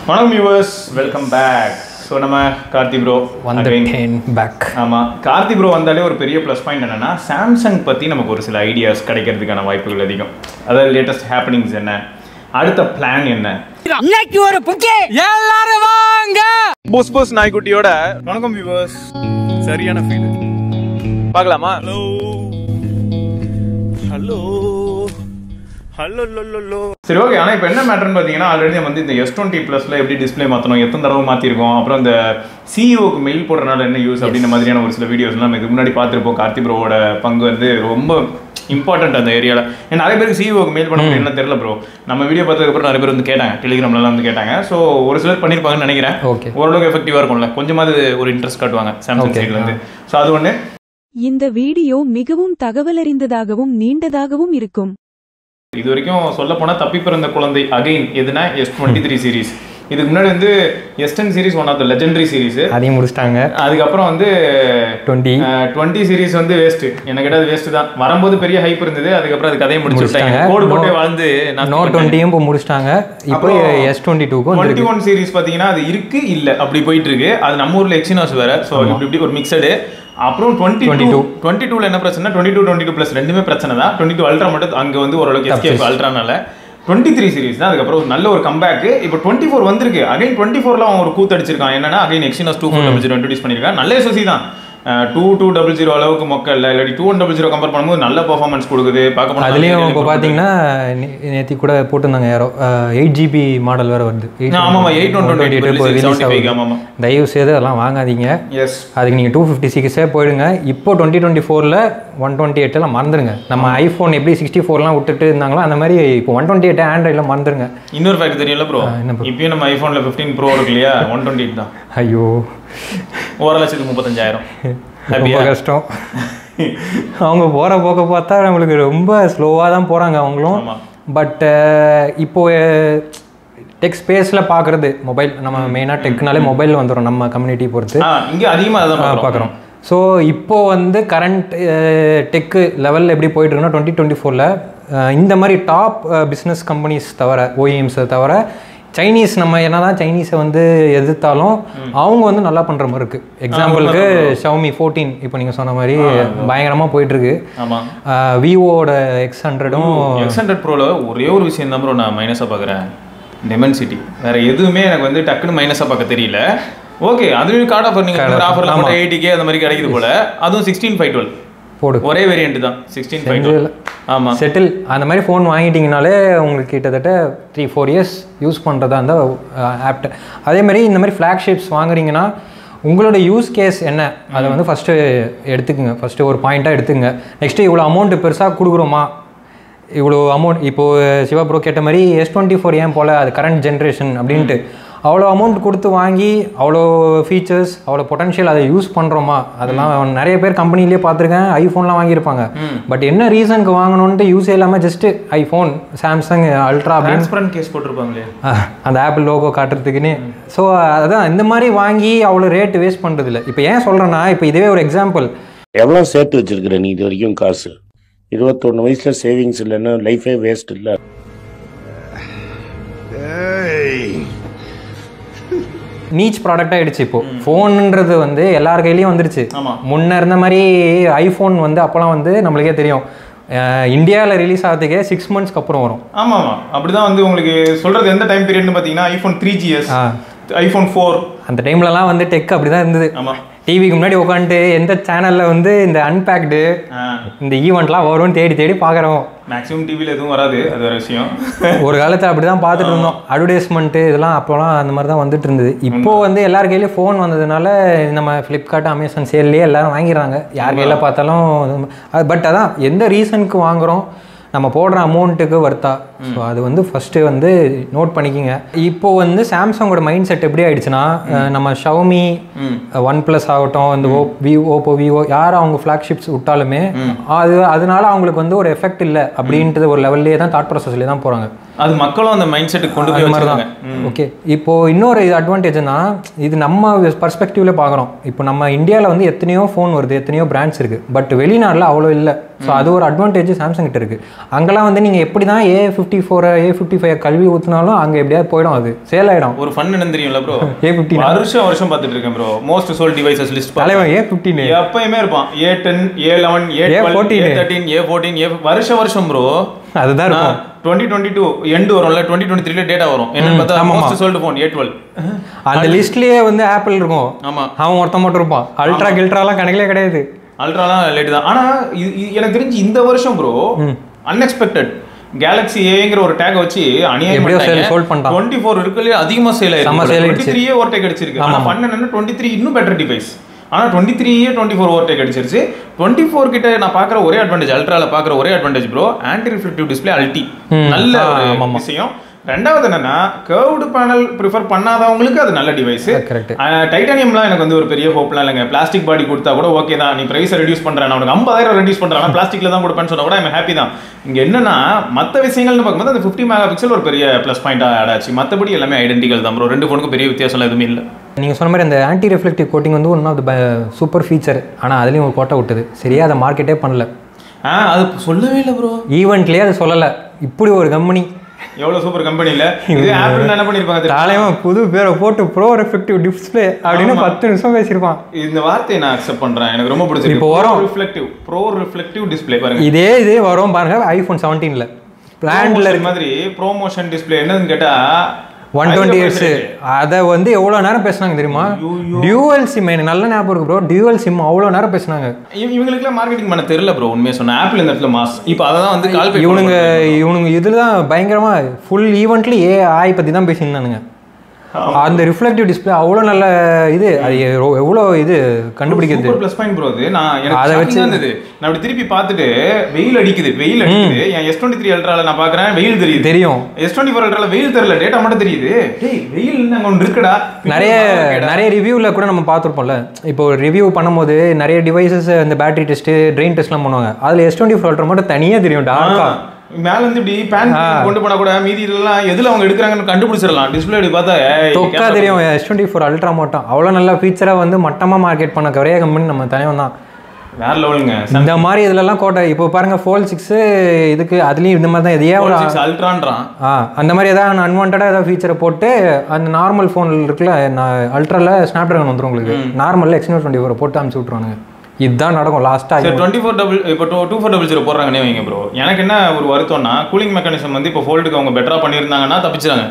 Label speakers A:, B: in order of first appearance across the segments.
A: வணக்கம் viewers, welcome back. So நம்ம Karthi bro
B: back.
A: ஆமாம், கார்த்தி ப்ரோ வந்தாலே ஒரு பெரிய ப்ளஸ் பாயிண்ட் என்னென்னா சாம்சங் பற்றி நமக்கு ஒரு சில ஐடியாஸ் கிடைக்கிறதுக்கான வாய்ப்புகள் அதிகம். அதாவது லேட்டஸ்ட் ஹேப்பனிங்ஸ் என்ன, அடுத்த பிளான் என்ன,
B: இன்னைக்கு ஒரு புக்கே எல்லாரும் வாங்க.
A: போஸ் போஸ் நாய்க்குட்டியோட வணக்கம் வியூவர்ஸ். சரியான ஃபீல் பார்க்கலாமா? Hello hello hello low. சரி, ஓகே. ஆனால் இப்போ என்ன மேட்டர்னு பார்த்தீங்கன்னா, ஆல்ரெடி நம்ம வந்து இந்த S20 ப்ளஸில் எப்படி டிஸ்பிளே மாற்றணும், எத்தனை தடவை மாற்றிருக்கோம், அப்புறம் இந்த சிஇஓக்கு மெயில் போடுறதுனால என்ன யூஸ் அப்படின்ற மாதிரியான ஒரு சில வீடியோஸ்லாம் நம்ம இதுக்கு முன்னாடி பார்த்துருப்போம். கார்த்தி ப்ரோவோட பங்கு வந்து ரொம்ப இம்பார்ட்டன்ட் அந்த ஏரியாவில். ஏன்னா நிறைய பேருக்கு சிஇஓக்கு மெயில் பண்ண முடியும் என்ன தெரியல ப்ரோ. நம்ம வீடியோ பார்த்ததுக்கப்புறம் நிறைய பேர் வந்து கேட்டாங்க, டெலிகிராம்லாம் வந்து கேட்டாங்க. ஸோ ஒரு சிலர் பண்ணியிருப்பாங்கன்னு நினைக்கிறேன்.
B: ஓகே,
A: ஓரளவுக்கு எஃபெக்டிவாக இருக்கும்ல, கொஞ்சமாவது ஒரு இன்ட்ரெஸ்ட் காட்டுவாங்க சாம்சங் சைட்லேருந்து. ஸோ அது ஒன்று.
C: இந்த வீடியோ மிகவும் தகவலறிந்ததாகவும் நீண்டதாகவும் இருக்கும்.
A: இது வரைக்கும் சொல்ல போனால் தப்பி பிறந்த குழந்தை அகைன் எதுனா S23 சீரிஸ். இதுக்கு முன்னாடி வந்து S10 series one of the legendary series, அதையும் முடிச்சிட்டாங்க. அதுக்கப்புறம் வந்து 20 சீரிஸ் வந்து வேஸ்ட். எனக்கு கேட்டால் வேஸ்ட் தான். வரும்போது பெரிய ஹைப் இருந்தது, அதுக்கப்புறம் அது கதையை முடிச்சுட்டாங்க. கோடு போட்டு வாழ்ந்து Note 20யும் இப்போ முடிச்சிட்டாங்க. இப்போ S22 21 சீரிஸ் பார்த்தீங்கன்னா அது இருக்கு இல்லை அப்படி போயிட்டு இருக்கு. அது நம்ம ஊரில் எக்ஸினாஸ் வேற. ஸோ இப்படி ஒரு மிக்சடு. அப்புறம் 22ல என்ன பிரச்சனை, 22 ப்ளஸ் ரெண்டுமே பிரச்சனை தான். 22 அல்ட்ரா மட்டும் அங்கே வந்து ஓரளவுக்கு எஸ்கேப் அல்ட்ரானால. 23 சீரிஸ் தான் அதுக்கப்புறம் ஒரு நல்ல ஒரு கம்பேக். இப்போ 24 வந்திருக்கு. அகைன் 24ல அவன் ஒரு கூத்து அடிச்சிருக்கான். என்னன்னா அகைன் எக்ஸினாஸ் 2400 இன்ட்ரோடியூஸ் பண்ணியிருக்கான். நல்ல எஸ்எஸ்சி தான். 2200 அளவுக்கு மொக்க இல்லை, இல்லாட்டி 2100 கம்பேர் பண்ணும்போது நல்ல பெர்ஃபார்மன்ஸ் கொடுக்குது. பார்க்க போனால் அதுலேயும் இப்போ பார்த்தீங்கன்னா நேற்று கூட போட்டிருந்தாங்க யாரோ 8GB மாடல் வேறு வருது. ஆமாம், 8/128 ஆமாம். தயவு செய்து அதெல்லாம் வாங்காதீங்க. எஸ், அதுக்கு நீங்கள் 256 போயிடுங்க. இப்போ 2024ல 128 மறந்துடுங்க. நம்ம ஐஃபோன் எப்படி 64 விட்டுட்டு இருந்தாங்களோ அந்த மாதிரி இப்போ 128 ஆண்ட்ராய்டில் மறந்துடுங்க. இன்னொரு ஃபேக்ட் தெரியல ப்ரோ, இப்பயும் நம்ம ஐஃபோனில் 15 ப்ரோ இருக்கு இல்லையா, 128 தான். ஐயோ, 1,35,000. ரொம்ப கஷ்டம். அவங்க போகிற போக்க பார்த்தா நம்மளுக்கு ரொம்ப ஸ்லோவாக தான் போகிறாங்க அவங்களும். பட் இப்போ டெக் ஸ்பேஸில் பார்க்குறது மொபைல், நம்ம மெயினாக டெக்னாலே மொபைலில் வந்துடும் நம்ம கம்யூனிட்டி பொறுத்து. இங்கே அதிகமாக தான் பார்க்குறோம். ஸோ இப்போது வந்து கரண்ட் டெக்கு லெவலில் எப்படி போயிட்டுருக்குன்னா 2024ல் இந்த மாதிரி டாப் பிஸ்னஸ் கம்பெனிஸ் தவிர, ஓஇஎம்ஸை தவிர, சைனீஸ் நம்ம என்ன தான் சைனீஸை வந்து எதிர்த்தாலும் அவங்க வந்து நல்லா பண்ணுற மாதிரி இருக்குது. எக்ஸாம்பிளுக்கு Xiaomi 14 இப்போ நீங்கள் சொன்ன மாதிரி பயங்கரமாக போயிட்டுருக்கு. விவோட X100 ப்ரோவில் ஒரே ஒரு விஷயம் தான் ப்ரோ நான் மைனஸாக பார்க்குறேன், டெமென்சிட்டி. வேறு எதுவுமே எனக்கு வந்து டக்குன்னு மைனஸாக பார்க்க தெரியல. ஓகே, அதுலேயும் கார்டு ஆஃபர் நீங்கள் ஆஃபரில் 80K அந்த மாதிரி கிடைக்குது போல். அதுவும் 16,512 போடு, ஒரே வேரியண்ட் தான் 16,512. ஆமாம், செட்டில் அந்த மாதிரி ஃபோன் வாங்கிட்டீங்கனாலே உங்களுக்கு கிட்டத்தட்ட 3-4 இயர்ஸ் யூஸ் பண்ணுறதா இருந்தால் ஆப்ட். அதேமாதிரி இந்த மாதிரி ஃப்ளாக்ஷிப்ஸ் வாங்குறீங்கன்னா உங்களோட யூஸ் கேஸ் என்ன அதை வந்து ஃபஸ்ட்டு எடுத்துக்கோங்க. ஃபஸ்ட்டு ஒரு பாயிண்ட்டாக எடுத்துங்க. நெக்ஸ்ட்டு இவ்வளோ அமௌண்ட்டு பெருசாக கொடுக்குறோமா, இவ்வளோ அமௌண்ட் இப்போது சிவா ப்ரோ கேட்ட மாதிரி S24 ஏன் போல் அது கரண்ட் ஜென்ரேஷன் அப்படின்ட்டு அவ்வளோ அமௌண்ட் கொடுத்து வாங்கி அவ்வளோ ஃபீச்சர்ஸ் அவ்வளோ பொட்டன்ஷியல் அதை யூஸ் பண்ணுறோமா, அதெல்லாம் நிறைய பேர் கம்பெனிலே பார்த்துருக்கேன். ஐஃபோன்லாம் வாங்கியிருப்பாங்க, பட் என்ன ரீசனுக்கு வாங்கணுன்ட்டு யூஸே இல்லாமல் ஜஸ்ட்டு ஐஃபோன், சாம்சங் அல்ட்ரா அப்படின்னு கேஸ் போட்டிருப்பாங்களே அந்த ஆப்பிள் லோகோ காட்டுறதுக்குன்னு. ஸோ அதான் இந்த மாதிரி வாங்கி அவ்வளோ ரேட்டு வேஸ்ட் பண்ணுறதில்ல. இப்போ ஏன் சொல்கிறேன்னா, இப்போ இதுவே ஒரு எக்ஸாம்பிள்.
D: எவ்வளோ சேர்த்து வச்சிருக்கிற நீ இது வரைக்கும் காசு? 21 வயசில் சேவிங்ஸ் இல்லைன்னா லைஃபே வேஸ்ட் இல்லை.
B: நீச் ப்ராடக்டாக ஆகிடுச்சு. இப்போது ஃபோனுன்றது வந்து எல்லார் கையிலையும் வந்துருச்சு. முன்னே இருந்த மாதிரி ஐஃபோன் வந்து அப்போலாம் வந்து நம்மளுக்கே தெரியும், இந்தியாவில் ரிலீஸ் ஆகிறதுக்கே 6 மந்த்ஸ்க்கு அப்புறம் வரும். ஆமாம் ஆமாம், அப்படி தான் வந்து உங்களுக்கு சொல்கிறது. எந்த டைம் பீரியட்னு பார்த்தீங்கன்னா iPhone 3GS, iPhone 4 அந்த டைம்லலாம் வந்து டெக் அப்படி தான் இருந்தது. ஆமாம், டிவிக்கு முன்னாடி உட்காந்துட்டு எந்த சேனலில் வந்து இந்த அன்பேக்டு இந்த ஈவெண்ட்லாம் வரும்னு தேடி தேடி பார்க்குறோம். மேக்ஸிமம் டிவியில் எதுவும் வராது, அது வேறு விஷயம். ஒரு காலத்தில் அப்படி தான் பார்த்துட்டு இருந்தோம். அட்வர்டைஸ்மெண்ட்டு இதெல்லாம் அப்போலாம் அந்த மாதிரி தான் வந்துட்டு இருந்தது. இப்போது வந்து எல்லார் கையிலேயும் ஃபோன் வந்ததுனால நம்ம ஃப்ளிப்கார்ட், அமேசான் சேல்லையே எல்லோரும் வாங்கிடுறாங்க. யார் கையில் பார்த்தாலும். பட் அதான் எந்த ரீசனுக்கு வாங்குகிறோம், நம்ம போடுற அமௌண்ட்டுக்கு வர்த்தா. ஸோ அது வந்து ஃபஸ்ட்டு வந்து நோட் பண்ணிக்கோங்க. இப்போ வந்து சாம்சங்கோட மைண்ட் செட் எப்படி ஆயிடுச்சுன்னா, நம்ம Xiaomi, OnePlus ஆகட்டும், இந்த ஓப்போ, விவோ யார் அவங்க ஃப்ளாக்ஷிப்ஸ் விட்டாலுமே அதனால அவங்களுக்கு வந்து ஒரு எஃபெக்ட் இல்லை அப்படின்றது ஒரு லெவல்லே தான், தாட் ப்ராசஸ்லேயே தான் போகிறாங்க. அது மக்களும் அந்த மைண்ட் செட்டுக்கு கொண்டு போய் மாதிரி தான். ஓகே, இப்போது இன்னொரு அட்வான்டேஜ்னா, இது நம்ம பர்ஸ்பெக்டிவ்ல பார்க்குறோம். இப்போ நம்ம இந்தியாவில் வந்து எத்தனையோ ஃபோன் வருது, எத்தனையோ பிராண்ட்ஸ் இருக்குது. பட் வெளிநாட்டில் அவ்வளோ இல்லை. ஸோ அது ஒரு அட்வான்டேஜ் சாம்சங் கிட்ட இருக்குது. அங்கெல்லாம் வந்து நீங்கள் எப்படி தான் A54 A55 கல்வி ஊற்றினாலும் அங்கே எப்படியாவது போயிடும், அது சேல் ஆகிடும்.
E: ஒரு ஃபன் என்ன தெரியும்ல ப்ரோ,
B: A15
E: வருஷம் பார்த்துட்டு இருக்கேன் bro. Most sold devices list
B: தலைவன் A15
E: எப்பயுமே இருப்பான். A10 A11 A12 A13 A14 வருஷம் ப்ரோ. அதுதான் இருக்கும். 2022 எண்ட் வரும்ல, 2023ல டேட்டா வரும். என்னன்னு பார்த்தா மோஸ்ட் சோல்ட் ஃபோன் A12.
B: அந்த லிஸ்ட்லயே வந்து ஆப்பிள் இருக்கும். ஆமா, அவன் ஒருத்த மட்டும் இருப்பான். அல்ட்ரா கில்ட்ராலாம் கணக்கிலே கிடையாது.
E: அல்ட்ராலாம் லேட் தான். ஆனா எனக்கு தெரிஞ்சு இந்த வருஷம் ப்ரோ அன்எக்ஸ்பெக்டட் கேலக்ஸி ஏங்கிற ஒரு டேக் வச்சு
B: எப்படியோ சோல்ட் பண்ணிட்டான்.
E: 24 இருக்குல்ல அதிகமா சேல் ஆயிருக்கு. 23 ஓவர்டேக் அடிச்சிருக்கு. ஆனா ஃபன் என்னன்னா 23 இன்னும் பெட்டர் டிவைஸ். ஆனால் 23 24 ஓவர்டேக் அடிச்சிருச்சு. 24 கிட்ட நான் பார்க்குற ஒரே அட்வான்டேஜ், அல்ட்ராவில் பார்க்குற ஒரே advantage bro, anti reflective display அல்டி. நல்ல ஒரு விஷயம். ரெண்டாவது என்னன்னா கர்வ்டு பேனல் ப்ரிஃபர் பண்ணாதவங்களுக்கு அது நல்ல டிவைஸ். டைட்டானியம்லாம் எனக்கு வந்து ஒரு பெரிய ஹோப்லாம் இல்லைங்க. பிளாஸ்டிக் பாடி கொடுத்தா கூட ஓகே தான், நீ பிரைஸை ரெடியூஸ் பண்ணுறேன், நான் உனக்கு 50,000 ரெடியூஸ் பண்ணுறேன், பிளாஸ்டிக்ல தான் கொடுப்பேன்னு சொன்னா கூட ஐம் ஹாப்பி தான். இங்கே என்னன்னா மற்ற விஷயங்கள்னு பார்க்கும்போது அந்த 50 மெகா பிக்சல் ஒரு பெரிய ப்ளஸ் பாயிண்டாக ஆட் ஆச்சு. மற்றபடி எல்லாமே ஐடென்டிக்கல் தான் ப்ரோ. ரெண்டு ஃபோனுக்கும் பெரிய வித்தியாசம் எதுவுமே இல்லை.
B: நீங்கள் சொன்ன மாதிரி அந்த ஆன்டி ரிஃப்ளெக்டிவ் கோட்டிங் வந்து one of the super feature. ஆனால் அதுலேயும் ஒரு கோட்டை விட்டுது, சரியா அதை மார்க்கெட்டே பண்ணல.
E: அது சொல்லவே இல்லை ப்ரோ,
B: ஈவெண்ட்லேயே அது சொல்லலை. இப்படி ஒரு கம்பெனி,
E: எவ்வளவு சூப்பர் கம்பெனி இல்ல இது. ஆப்பிள் என்ன பண்ணிருப்பாங்க
B: தலைவா, புது பேரை போட்டு ப்ரோ ரிஃப்ளெக்டிவ் டிஸ்பிளே அப்படின்னு 10 நிமிஷம் பேசியிருப்பான்.
E: இந்த வார்த்தையை நான் அக்செப்ட் பண்றேன், எனக்கு ரொம்ப பிடிச்சிருக்கு. இப்போ வரும் ப்ரோ ரிஃப்ளெக்டிவ் டிஸ்பிளே பாருங்க, இதே
B: வரும் பாருங்க. ஐபோன் 17ல பிளான்ல
E: மாதிரி ப்ரோமோஷன் டிஸ்பிளே என்னன்னு கேட்டா
B: 120 Hz. அதை வந்து எவ்வளோ நேரம் பேசினாங்க தெரியுமா? டியூவல் சிம், எனக்கு நல்ல ஞாபகம் இருக்கு ப்ரோ. டியூவல் சிம் அவ்வளோ நேரம் பேசினாங்க.
E: இவங்களுக்குலாம் மார்க்கெட்டிங் பண்ண தெரியல ப்ரோ, உண்மையை சொன்ன. ஆப்பிள் இந்த இடத்துல மாஸ். இப்போ அதை தான் வந்து
B: இவனுங்க இதில் தான் பயங்கரமாக ஃபுல் ஈவெண்ட்லி AI பற்றி தான் பேசியிருந்தானுங்க. அந்த ரிஃப்ளெக்டிவ் டிஸ்பிளே அவ்வளோ நல்ல இது, அது எவ்வளோ இது கண்டுபிடிக்கிறது
E: ப்ளஸ் பாயிண்ட் ப்ரோ. அது அதை வச்சு இருந்தது. நான் அப்படி திருப்பி பார்த்துட்டு வெயில் அடிக்குது. என் S23 அல்ட்ரால நான் பார்க்குறேன், வெயில் தெரியும். S24 அல்ட்ரால வெயில் தெரியல, டேட்டா மட்டும் தெரியுது. டேய் வெயில் அங்கே ஒன்று இருக்குடா.
B: நிறைய ரிவ்யூவில் கூட நம்ம பார்த்துருப்போம்ல. இப்போ ரிவ்யூ பண்ணும்போது நிறைய டிவைசஸ் இந்த பேட்டரி டெஸ்ட்டு, ட்ரெயின் டெஸ்ட்லாம் பண்ணுவாங்க. அதில் S24 அல்ட்ரா மட்டும் தனியாக தெரியும், டார்க்கா.
E: மேல இருந்து இப்படி பேன் கொண்டு போனா கூட மீதி இதெல்லாம் எதுல அவங்க எடுக்கிறாங்கன்னு கண்டுபிடிச்சிடலாம். டிஸ்பிளே இப்படி பார்த்தா
B: தொக்கா தெரியும். S24 அல்ட்ரா மட்டும் அவ்வளோ நல்ல ஃபீச்சரா வந்து மட்டமாக மார்க்கெட் பண்ண ஒரே கம்பெனி நம்ம தலைவன் தான்.
E: வேற லெவலுங்க.
B: இந்த மாதிரி இதுலலாம் கோட்டை. இப்போ பாருங்க Fold 6 இதுக்கு அதுலேயும் இந்த மாதிரி தான். எதையா ஒரு
E: அல்ட்ரான்றான்.
B: அந்த மாதிரி ஏதாவது அன்வான்டாக ஏதாவது ஃபீச்சரை போட்டு அந்த நார்மல் ஃபோனில் இருக்குல்ல, அல்ட்ராவில் ஸ்னாப் ட்ராகன் வந்துடும் உங்களுக்கு. நார்மலில் Exynos 24 போட்டு அனுப்பிச்சு விட்ருவானுங்க. இதுதான் நடக்கும் லாஸ்ட்டாக.
E: 2400 போடுறாங்கன்னே வைங்க ப்ரோ. எனக்கு என்ன ஒரு வருத்தம்னா, கூலிங் மெக்கானிசம் வந்து இப்போ ஃபோல்டுக்கு அவங்க பெட்டராக பண்ணியிருந்தாங்கன்னா தப்பிச்சாங்க.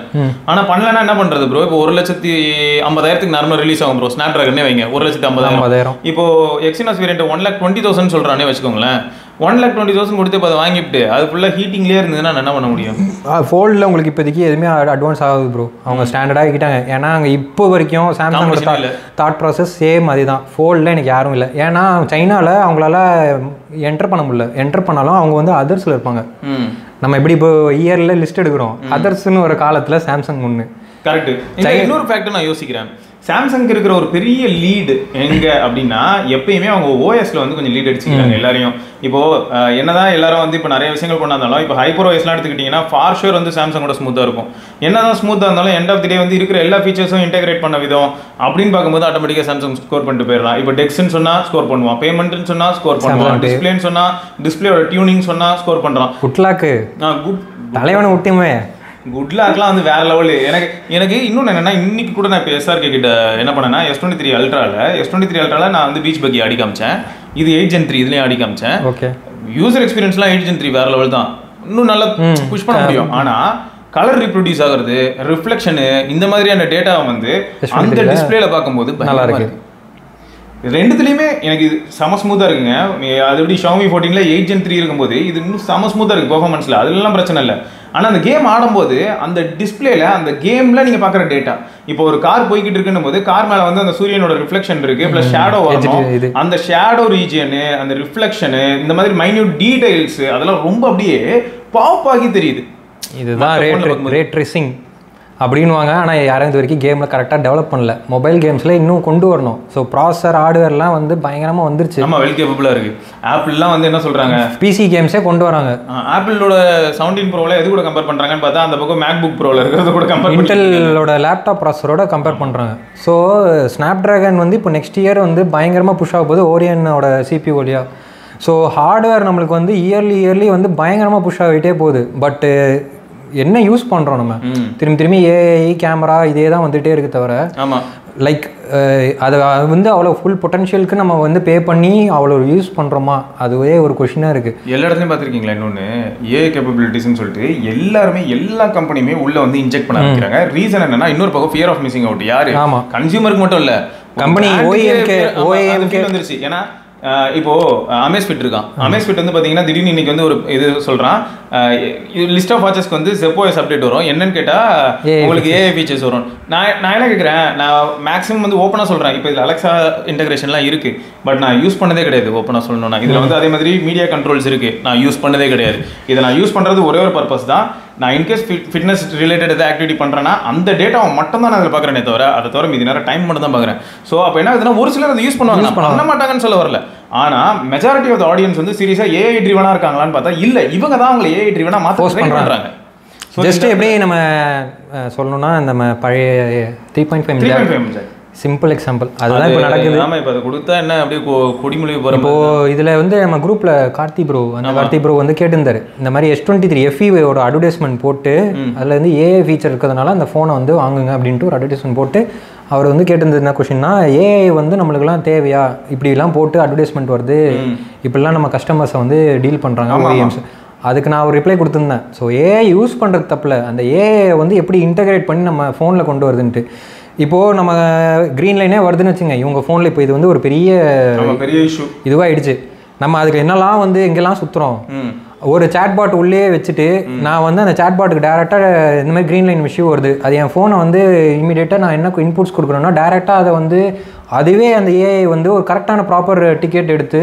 E: ஆனால் பண்ணலன்னா என்ன பண்ணுறது ப்ரோ? இப்போ 1,50,000 நார்மலாக ரிலீஸ் ஆகும் ப்ரோ. ஸ்னாப் ட்ராகனே வைங்க 1,50,000. இப்போ எக்ஸினாஸ் வேரியன்ட் 1,20,000 சொல்கிறானே வச்சுக்கோங்களேன். 1,20,000 கொடுத்து இப்போ அதை வாங்கிட்டு அது ஃபுல்லாக ஹீட்டிங்லேயே இருந்ததுன்னா என்ன பண்ண முடியும்?
B: ஃபோல்டில் உங்களுக்கு இப்போதைக்கு எதுவுமே அட்வான்ஸ் ஆகுது ப்ரோ. அவங்க ஸ்டாண்டர்டாக ஆகிட்டாங்க. ஏன்னா அங்கே இப்போ வரைக்கும் சாம்சங்கோட தாட் ப்ராசஸ் சேம் அதுதான். ஃபோல்டில் எனக்கு யாரும் இல்லை. ஏன்னா சைனாவில் அவங்களால என்டர் பண்ண முடியல. என்டர் பண்ணாலும் அவங்க வந்து அதர்ஸில் இருப்பாங்க. நம்ம எப்படி இப்போ இயரில் லிஸ்ட் எடுக்கிறோம், அதர்ஸ்ன்னு ஒரு காலத்தில் சாம்சங் ஒன்று.
E: கரெக்ட். இன்னொரு ஃபேக்டர் நான் யோசிக்கிறேன். சாம்சங் இருக்கிற ஒரு பெரிய லீடு எங்க அப்படின்னா, எப்பயுமே அவங்க ஓஎஸ்ல வந்து கொஞ்சம் லீட் அடிச்சுக்கிறாங்க எல்லாரையும். இப்போ என்னதான் எல்லாரும் வந்து இப்போ நிறைய விஷயங்கள் கொண்டாந்தாலும், இப்போ ஹைப்பர் ஓஎஸ்லாம் எடுத்துக்கிட்டீங்கன்னா ஃபார் ஷூர் வந்து சாம்சங்கோட ஸ்மூத்தாக இருக்கும். என்னதான் ஸ்மூத்தாக இருந்தாலும் எண்ட் ஆஃப் தி டே வந்து இருக்கிற எல்லா ஃபீச்சர்ஸும் இன்டெகிரேட் பண்ண விதம் அப்படின்னு பார்க்கும்போது ஆட்டோமேட்டிக்காக சாம்சங் ஸ்கோர் பண்ணிட்டு போயிடலாம். இப்போ டெக்ஸ்ன்னு சொன்னால் ஸ்கோர் பண்ணுவான், பேமெண்ட்னு சொன்னால் ஸ்கோர் பண்ணுவான், டிஸ்பிளேன்னு சொன்னால் டிஸ்பிளேயோட டியூனிங் சொன்னால் ஸ்கோர் பண்ணுறான்.
B: குட்லாக்கு
E: குட்
B: தலைவனை விட்டுமே
E: குட் லாக்லாம் வந்து வேற லெவலு. எனக்கு இன்னொன்று என்னன்னா, இன்னைக்கு கூட நான் இப்போ SRK கிட்ட என்ன பண்ணேன்னா, S23 அல்ட்ராவில் நான் வந்து பீச் பக்கி ஆடி காமிச்சேன். இது 8 Gen 3 இதுலேயும் ஆடி காமிச்சேன்.
B: ஓகே,
E: யூசர் எக்ஸ்பீரியன்ஸ்லாம் 8 Gen 3 வேற லெவல் தான். இன்னும் நல்லா புஷ் பண்ண முடியும். ஆனால் கலர் ரீப்ரொடியூஸ் ஆகுறது, ரிஃப்ளெக்ஷனு, இந்த மாதிரியான டேட்டாவை வந்து அந்த டிஸ்பிளேல பார்க்கும்போது நல்லா இருக்கு. ரெண்டுத்துலேயுமே எனக்கு இது செம ஸ்மூத்தாக இருக்குங்க. அது எப்படி Xiaomi 14ல 8 Gen 3 இருக்கும்போது இது இன்னும் செம ஸ்மூத்தாக இருக்குது பெர்ஃபார்மன்ஸில். அதெல்லாம் பிரச்சனை இல்லை. ஆனால் அந்த கேம் ஆடும்போது அந்த டிஸ்பிளேல அந்த கேமில் நீங்கள் பார்க்குற டேட்டா, இப்போ ஒரு கார் போய்கிட்டு இருக்குன்னும் போது கார் மேலே வந்து அந்த சூரியனோட ரிஃப்ளெக்ஷன் இருக்குது, ப்ளஸ் ஷேடோ வரணும். அந்த ஷேடோ ரீஜியனு, அந்த ரிஃப்ளெக்ஷனு, இந்த மாதிரி மைன்யூட் டீடைல்ஸ் அதெல்லாம் ரொம்ப அப்படியே பாப் ஆகி தெரியுது.
B: இதுதான் ரேட் ட்ரேசிங் அப்படின்வாங்க. ஆனால் யாரும் இது வரைக்கும் கேமில் கரெக்டாக டெவலப் பண்ணல. மொபைல் கேம்ஸில் இன்னும் கொண்டு வரணும். ஸோ ப்ராசஸர் ஹார்ட்வேர்லாம் வந்து பயங்கரமாக வந்துருச்சு.
E: நம்ம வெல் கேப்பபிளாக இருக்குது. ஆப்பிள்லாம் வந்து என்ன சொல்கிறாங்க,
B: பிசி கேம்ஸே கொண்டு வராங்க.
E: ஆப்பிளோட 17 ப்ரோவில் எது கூட கம்பேர் பண்ணுறாங்கன்னு பார்த்தா அந்த பக்கம் மேக்புக் ப்ரோவில் இருக்கிறது கூட கம்பேர்,
B: இன்டெலோட லேப்டாப் ப்ராசஸரோட கம்பேர் பண்ணுறாங்க. ஸோ ஸ்னாப் ட்ராகன் வந்து இப்போ நெக்ஸ்ட் இயர் வந்து பயங்கரமாக புஷ் ஆக போகுது ஓரியனோட CPU வழியாக. ஸோ ஹார்ட்வேர் நம்மளுக்கு வந்து இயர்லி வந்து பயங்கரமாக புஷ் ஆகிட்டே போகுது. பட்டு என்ன யூஸ் பண்ணுறோம் நம்ம திரும்பி ஏஐ கேமரா இதே தான் வந்துகிட்டே இருக்கு தவிர லைக் அதை வந்து அவ்வளோ ஃபுல் பொட்டன்ஷியலுக்கு நம்ம வந்து பே பண்ணி அவ்வளோ யூஸ் பண்ணுறோமா, அதுவே ஒரு கொஷினாக இருக்குது.
E: எல்லா இடத்துலையும் பார்த்துருக்கீங்களா? இன்னொன்று ஏஐ கேப்பபிலிட்டிஸ்ன்னு சொல்லிட்டு எல்லாருமே எல்லா கம்பெனியுமே உள்ளே வந்து இன்ஜெக்ட் பண்ண ஆரம்பிக்கிறாங்க. ரீசன் என்னன்னா இன்னொரு பக்கம் ஃபியர் ஆஃப் மிஸ்ஸிங் அவுட். யாரு? கன்சியூமருக்கு மட்டும் இல்லை, கம்பெனி ஓஏஎம்கே வந்துருச்சு. ஏன்னா இப்போ அமேஸ்ஃபிட் இருக்கான். அமேஸ்ஃபிட் வந்து பார்த்தீங்கன்னா திடீர்னு இன்னைக்கு வந்து ஒரு இது சொல்கிறான், லிஸ்ட் ஆஃப் வாட்சஸ்க்கு வந்து ZepOS அப்டேட் வரும். என்னன்னு கேட்டால் உங்களுக்கு ஏஐ ஃபீச்சர்ஸ் வரும். நான் என்ன கேட்குறேன், நான் மேக்ஸிமம் வந்து ஓப்பனாக சொல்கிறேன். இப்போ இதில் அலெக்ஸா இன்டெகிரேஷன்லாம் இருக்குது, பட் நான் யூஸ் பண்ணதே கிடையாது. ஓப்பனாக சொல்லணும்னா இதில் வந்து அதே மாதிரி மீடியா கண்ட்ரோல்ஸ் இருக்குது, நான் யூஸ் பண்ணதே கிடையாது. இதை நான் யூஸ் பண்ணுறது ஒரே ஒரு பர்பஸ் தான், நான் இன்கேஸ் ஃபிட்னஸ் ரிலேட்டட் எதாவது ஆக்டிவிட்டி பண்ணுறேன்னா அந்த டேட்டாவை மட்டும் தான் நான் அதில் பார்க்குறேனே தவிர அதை தவிர மீதி நேரம் டைம் மட்டும் தான் பார்க்குறேன். ஸோ அப்போ என்ன ஆகுதுன்னா ஒரு சிலர் அதை யூஸ் பண்ணுவாங்க, பண்ண மாட்டாங்கன்னு சொல்ல வரல. ஆனால் மெஜாரிட்டி ஆஃப் த ஆடியன்ஸ் வந்து சீரியஸாக ஏஐ ட்ரிவனாக இருக்காங்களான்னு பார்த்தா இல்லை, இவங்க தான் அவங்களை ஏஐ ட்ரிவனாக மாற்ற பண்ணுறாங்க.
B: ஜஸ்ட் எப்படி நம்ம சொல்லணும்னா நம்ம பழைய 3.5 சிம்பிள் எக்ஸாம்பிள் அதுதான் இப்போ நடக்குது.
E: ஆமாம், இப்போ அதை கொடுத்தா என்ன அப்படியே கொடிமொழி போகிற.
B: இப்போது இதில் வந்து நம்ம குரூப்பில் கார்த்தி ப்ரோ வந்து கேட்டிருந்தாரு, இந்த மாதிரி S23 FE-யோட அட்வர்டைஸ்மெண்ட் போட்டு அதில் வந்து ஏஐ ஃபீச்சர் இருக்கிறதுனால அந்த ஃபோனை வந்து வாங்குங்க அப்படின்ட்டு ஒரு அட்வர்டைஸ்மெண்ட் போட்டு அவர் வந்து கேட்டிருந்தது என்ன கொஷின்னா, ஏஐ வந்து நம்மளுக்குலாம் தேவையா, இப்படிலாம் போட்டு அட்வர்டைஸ்மெண்ட் வருது, இப்படிலாம் நம்ம கஸ்டமர்ஸை வந்து டீல் பண்ணுறாங்க ஓஎம்ஸ். அதுக்கு நான் ஒரு ரிப்ளை கொடுத்துருந்தேன். ஸோ ஏஐ யூஸ் பண்ணுறது தப்பில், அந்த ஏஐ வந்து எப்படி இன்டகிரேட் பண்ணி நம்ம ஃபோனில் கொண்டு வருதுன்ட்டு. இப்போது நம்ம க்ரீன் லைனே வருதுன்னு வச்சுங்க இவங்க ஃபோனில், இப்போ இது வந்து ஒரு பெரிய
E: இஷ்யூ
B: இதுவாகிடுச்சு. நம்ம அதுக்கு என்னெல்லாம் வந்து எங்கெல்லாம் சுற்றுறோம், ஒரு சேட்பாட் உள்ளே வச்சுட்டு நான் வந்து அந்த சேட்பாட்டுக்கு டேரெக்டாக இந்த மாதிரி க்ரீன் லைன் இஷ்யூ வருது, அது என் ஃபோனை வந்து இமீடியட்டாக நான் என்ன இன்புட்ஸ் கொடுக்குறேன்னா டேரெக்டாக அதை வந்து அதுவே அந்த ஏஐ வந்து ஒரு கரெக்டான ப்ராப்பர் டிக்கெட் எடுத்து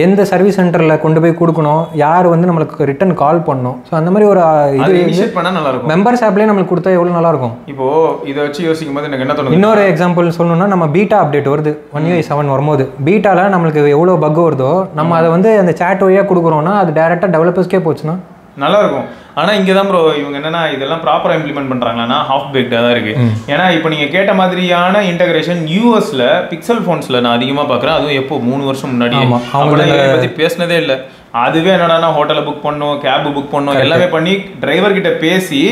B: எந்த சர்வீஸ் சென்டரில் கொண்டு போய் கொடுக்கணும், யார் வந்து நம்மளுக்கு ரிட்டன் கால் பண்ணணும். ஸோ அந்த மாதிரி ஒரு
E: இது பண்ணால் நல்லாயிருக்கும்.
B: மெம்பர்ஸ் ஆப்லேயே நம்மளுக்கு கொடுத்தா எவ்வளோ நல்லாயிருக்கும்.
E: இப்போது இதை வச்சு யோசிக்கும் போது எனக்கு என்ன தோணுது,
B: இன்னொரு எக்ஸாம்பிள் சொல்லணும்னா நம்ம பீட்டா அப்டேட் வருது 1UI7 வரும்போது, பீட்டாவில் நம்மளுக்கு எவ்வளோ பக் வருதோ நம்ம அதை வந்து அந்த சேட் வழியாக கொடுக்குறோன்னா அது டேரெக்டாக டெவலப்பர்ஸ்க்கே போச்சுன்னா
E: நல்லாயிருக்கும். ஆனால் இங்கே தான் ப்ரோ இவங்க என்னன்னா இதெல்லாம் ப்ராப்பராக இம்ப்ளிமெண்ட் பண்ணுறாங்கன்னா ஹாஃப் பேக்டாக தான் இருக்குது. ஏன்னா இப்போ நீங்கள் கேட்ட மாதிரியான இன்டகிரேஷன் யூஎஸில் பிக்சல் ஃபோன்ஸில் நான் அதிகமாக பார்க்குறேன். அதுவும் எப்போ 3 வருஷம் முன்னாடி அவங்கள பற்றி பேசினதே இல்லை. அதுவே என்னன்னா ஹோட்டலை புக் பண்ணோம், கேப் புக் பண்ணோம், எல்லாமே பண்ணி டிரைவர் கிட்ட பேசி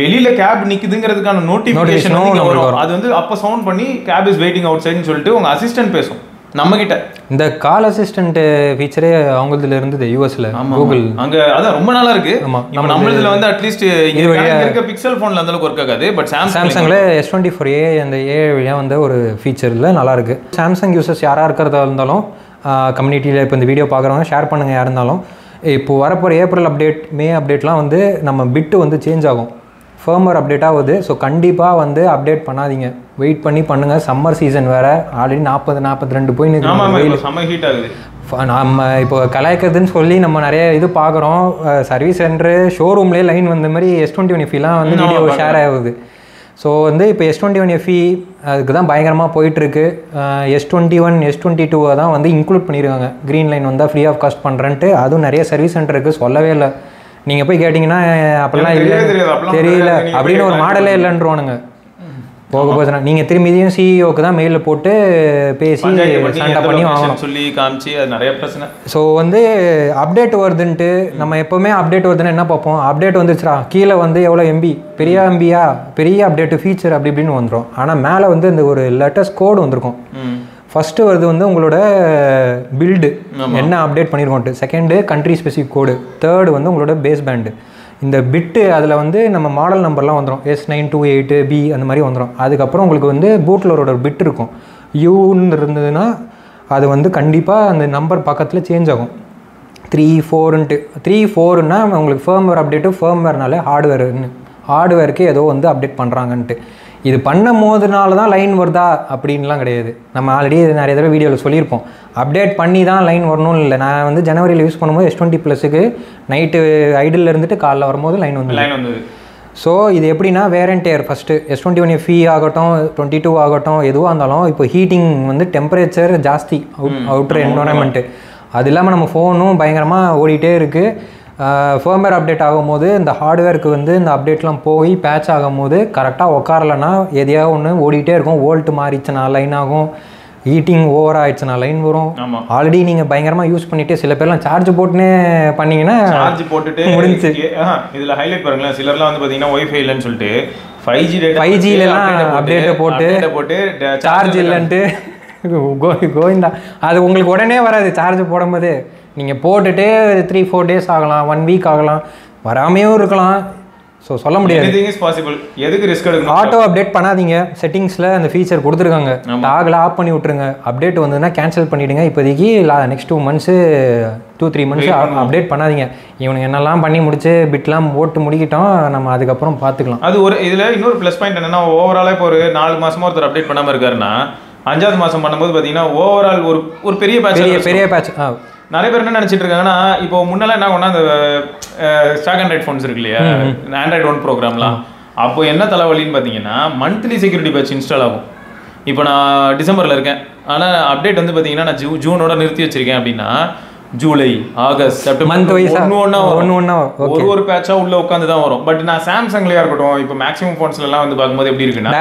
E: வெளியில கேப் நிக்குதுங்கிறதுக்கான நோட்டிஃபிகேஷன் வரும். அது வந்து அப்போ சவுண்ட் பண்ணி கேப் இஸ் வெயிட்டிங் அவுட் சைடுன்னு சொல்லிட்டு உங்க அசிஸ்டன்ட் பேசும் நம்ம கிட்ட.
B: இந்த கால் அசிஸ்டன்ட் ஃபீச்சரே அவங்களதுல இருந்தது யூஎஸ்ல, கூகுள்
E: அங்க அதான் ரொம்ப நாளா இருக்கு. நம்ம நம்மளதுல வந்து அட்லீஸ்ட் இருக்க பிக்சல் போன்ல அந்த அளவுக்கு ஒர்க் ஆகாது. பட்
B: சாம்சங்ல S24a அந்த ஏஐ வழியா வந்து ஒரு ஃபீச்சர்ல நல்லா இருக்கு. சாம்சங் யூசர்ஸ் யாரா இருக்கிறதா இருந்தாலும் கம்யூனிட்டியில் இப்போ இந்த வீடியோ பார்க்குறவங்க ஷேர் பண்ணுங்கள். யார் இருந்தாலும் இப்போது வரப்போகிற ஏப்ரல் அப்டேட், மே அப்டேட்லாம் வந்து நம்ம பிட்டு வந்து சேஞ்ச் ஆகும், ஃபர்மர் அப்டேட் ஆகுது. ஸோ கண்டிப்பாக வந்து அப்டேட் பண்ணாதீங்க, வெயிட் பண்ணி பண்ணுங்கள். சம்மர் சீசன் வேறு, ஆல்ரெடி 40-42 போய்
E: சம்மர் ஹீட் ஆகுது.
B: நம்ம இப்போ கலாய்க்கிறதுன்னு சொல்லி நம்ம நிறைய இது பார்க்குறோம். சர்வீஸ் சென்டரு ஷோரூம்லேயே லைன் வந்த மாதிரி S21 FEலாம் வந்து வீடியோ ஷேர் ஆகுது. ஸோ வந்து இப்போ S21 FE அதுக்கு தான் பயங்கரமாக போயிட்டுருக்கு. S21 S22 தான் வந்து இன்க்ளூட் பண்ணியிருக்காங்க. க்ரீன் லைன் வந்தால் ஃப்ரீ ஆஃப் காஸ்ட் பண்ணுறேன்ட்டு. அதுவும் நிறைய சர்வீஸ் சென்டருக்கு சொல்லவே இல்லை. நீங்கள் போய் கேட்டிங்கன்னா அப்படிலாம் இல்லை, தெரியல அப்படின்னு ஒரு மாடலே இல்லைன்றோனுங்க. போக போதுனா நீங்கள் திரும்பியும் சிஇஓக்கு தான் மெயிலில் போட்டு பேசி சண்டை பண்ணி வாங்கணும்,
E: சொல்லி காமிச்சு அது நிறைய பிரச்சனை.
B: ஸோ வந்து அப்டேட் வருதுன்ட்டு நம்ம எப்போவுமே அப்டேட் வருதுன்னா என்ன பார்ப்போம், அப்டேட் வந்துச்சுரா கீழே வந்து எவ்வளோ எம்பி, பெரிய எம்பியா, பெரிய அப்டேட்டு ஃபீச்சர் அப்படி இப்படின்னு வந்துடும். ஆனால் மேலே வந்து இந்த ஒரு லெட்டர்ஸ் கோடு வந்திருக்கும். ஃபஸ்ட்டு வருது வந்து உங்களோட பில்டு என்ன அப்டேட் பண்ணியிருக்கோன்ட்டு, செகண்டு கண்ட்ரி ஸ்பெசிஃபிக் கோடு, தேர்டு வந்து உங்களோட பேஸ் பேண்டு. இந்த பிட்டு அதில் வந்து நம்ம மாடல் நம்பர்லாம் வந்துடும், S928B அந்த மாதிரி வந்துடும். அதுக்கப்புறம் உங்களுக்கு வந்து பூட்லரோட பிட் இருக்கும், யூன்னு இருந்ததுன்னா அது வந்து கண்டிப்பாக அந்த நம்பர் பக்கத்தில் சேஞ்ச் ஆகும். 3-4ன்ட்டு 3-4ன்னா உங்களுக்கு ஃபர்ம்வேர் அப்டேட்டு, ஃபர்ம்வேர்னாலே ஹார்ட்வேருக்கு ஏதோ வந்து அப்டேட் பண்ணுறாங்கன்ட்டு. இது பண்ணும் போதுனால தான் லைன் வருதா அப்படின்லாம் கிடையாது. நம்ம ஆல்ரெடி நிறைய தடவை வீடியோவில் சொல்லியிருப்போம், அப்டேட் பண்ணி தான் லைன் வரணும்னு இல்லை. நான் வந்து ஜனவரியில் யூஸ் பண்ணும்போது S20+க்கு நைட்டு ஐடில் இருந்துட்டு காலைல வரும்போது லைன் வந்தது. ஸோ இது எப்படின்னா வேரண்டியர் ஃபஸ்ட்டு S21 FE ஆகட்டும் 22 ஆகட்டும் எதுவாக இருந்தாலும் இப்போ ஹீட்டிங் வந்து டெம்பரேச்சர் ஜாஸ்தி, அவுட்டர் என்வரான்மெண்ட்டு, அது இல்லாமல் நம்ம ஃபோனும் பயங்கரமாக ஓடிட்டே இருக்குது. ஃபர்ம்வேர் அப்டேட் ஆகும்போது இந்த ஹார்ட்வேருக்கு வந்து இந்த அப்டேட்லாம் போய் பேட்ச் ஆகும்போது கரெக்டாக உட்காரலைன்னா எதையாவது ஒன்று ஓடிட்டே இருக்கும். வோல்ட் மாறிச்சுன்னா லைன் ஆகும்,
A: ஹீட்டிங் ஓவர் ஆயிடுச்சுன்னா லைன் வரும். ஆல்ரெடி நீங்கள் பயங்கரமாக யூஸ் பண்ணிட்டு சில பேர்லாம் சார்ஜ் போட்டுன்னு பண்ணீங்கன்னா
E: சார்ஜ் போட்டுட்டு முடிஞ்சு. இதில் ஹைலைட் பாருங்களேன், சிலர்லாம் வந்து பார்த்தீங்கன்னா ஒய்ஃபை இல்லைன்னு சொல்லிட்டு 5Gலாம்
A: அப்டேட்டை போட்டு சார்ஜ் இல்லைன்ட்டு கோவிந்தா. அது உங்களுக்கு உடனே வராது சார்ஜ் போடும்போது. நீங்கள் போட்டுட்டு 3-4 days ஆகலாம், 1 week ஆகலாம், வராமையும் இருக்கலாம். ஸோ சொல்ல முடியாது.
E: எதுக்கு ரிஸ்க் எடுக்கணும்?
A: ஆட்டோ அப்டேட் பண்ணாதீங்க. செட்டிங்ஸில் அந்த ஃபீச்சர் கொடுத்துருக்காங்க, டாகில் ஆஃப் பண்ணி விட்ருங்க. அப்டேட் வந்ததுன்னா கேன்சல் பண்ணிவிடுங்க. இப்போதைக்கு நெக்ஸ்ட் 2 months 2-3 months அப்டேட் பண்ணாதீங்க. இவனுக்கு என்னெல்லாம் பண்ணி முடிச்சு பிட்லாம் போட்டு முடிக்கிட்டோம், நம்ம அதுக்கப்புறம் பார்த்துக்கலாம்.
E: அது ஒரு இதில் இன்னொரு ப்ளஸ் பாயிண்ட் என்னென்னா, ஓவராலாக இப்போ ஒரு 4 மாதமாக ஒருத்தர் அப்டேட் பண்ணாமல் இருக்காருன்னா 5வது மாதம் பண்ணும்போது பார்த்தீங்கன்னா ஓவரால் ஒரு பெரிய பேட்ச். நிறைய பேர் என்ன நினச்சிட்டு இருக்காங்கன்னா, இப்போ முன்னெல்லாம் என்ன பண்ணா, அந்த ஸ்டாக் ஆண்ட்ராய்ட் ஃபோன்ஸ் இருக்கு இல்லையா, ஆண்ட்ராய்டு 1 ப்ரோக்ராம்லாம், அப்போ என்ன தலைவலின்னு பார்த்தீங்கன்னா மந்த்லி செக்யூரிட்டி பேட்ச் இன்ஸ்டால் ஆகும். இப்போ நான் டிசம்பரில் இருக்கேன், ஆனால் அப்டேட் வந்து பார்த்தீங்கன்னா நான் ஜூனோட நிறுத்தி வச்சிருக்கேன் அப்படின்னா ஜூலை, ஆகஸ்ட், செப்டம்பர் ஒரு பேட்சா உள்ள உட்காந்து தான் வரும். பட் நான் சாம்சங்லயா இருக்கட்டும், இப்போ மேக்ஸிமம் ஃபோன்ஸ்ல எல்லாம் வந்து பார்க்கும்போது எப்படி இருக்குன்னா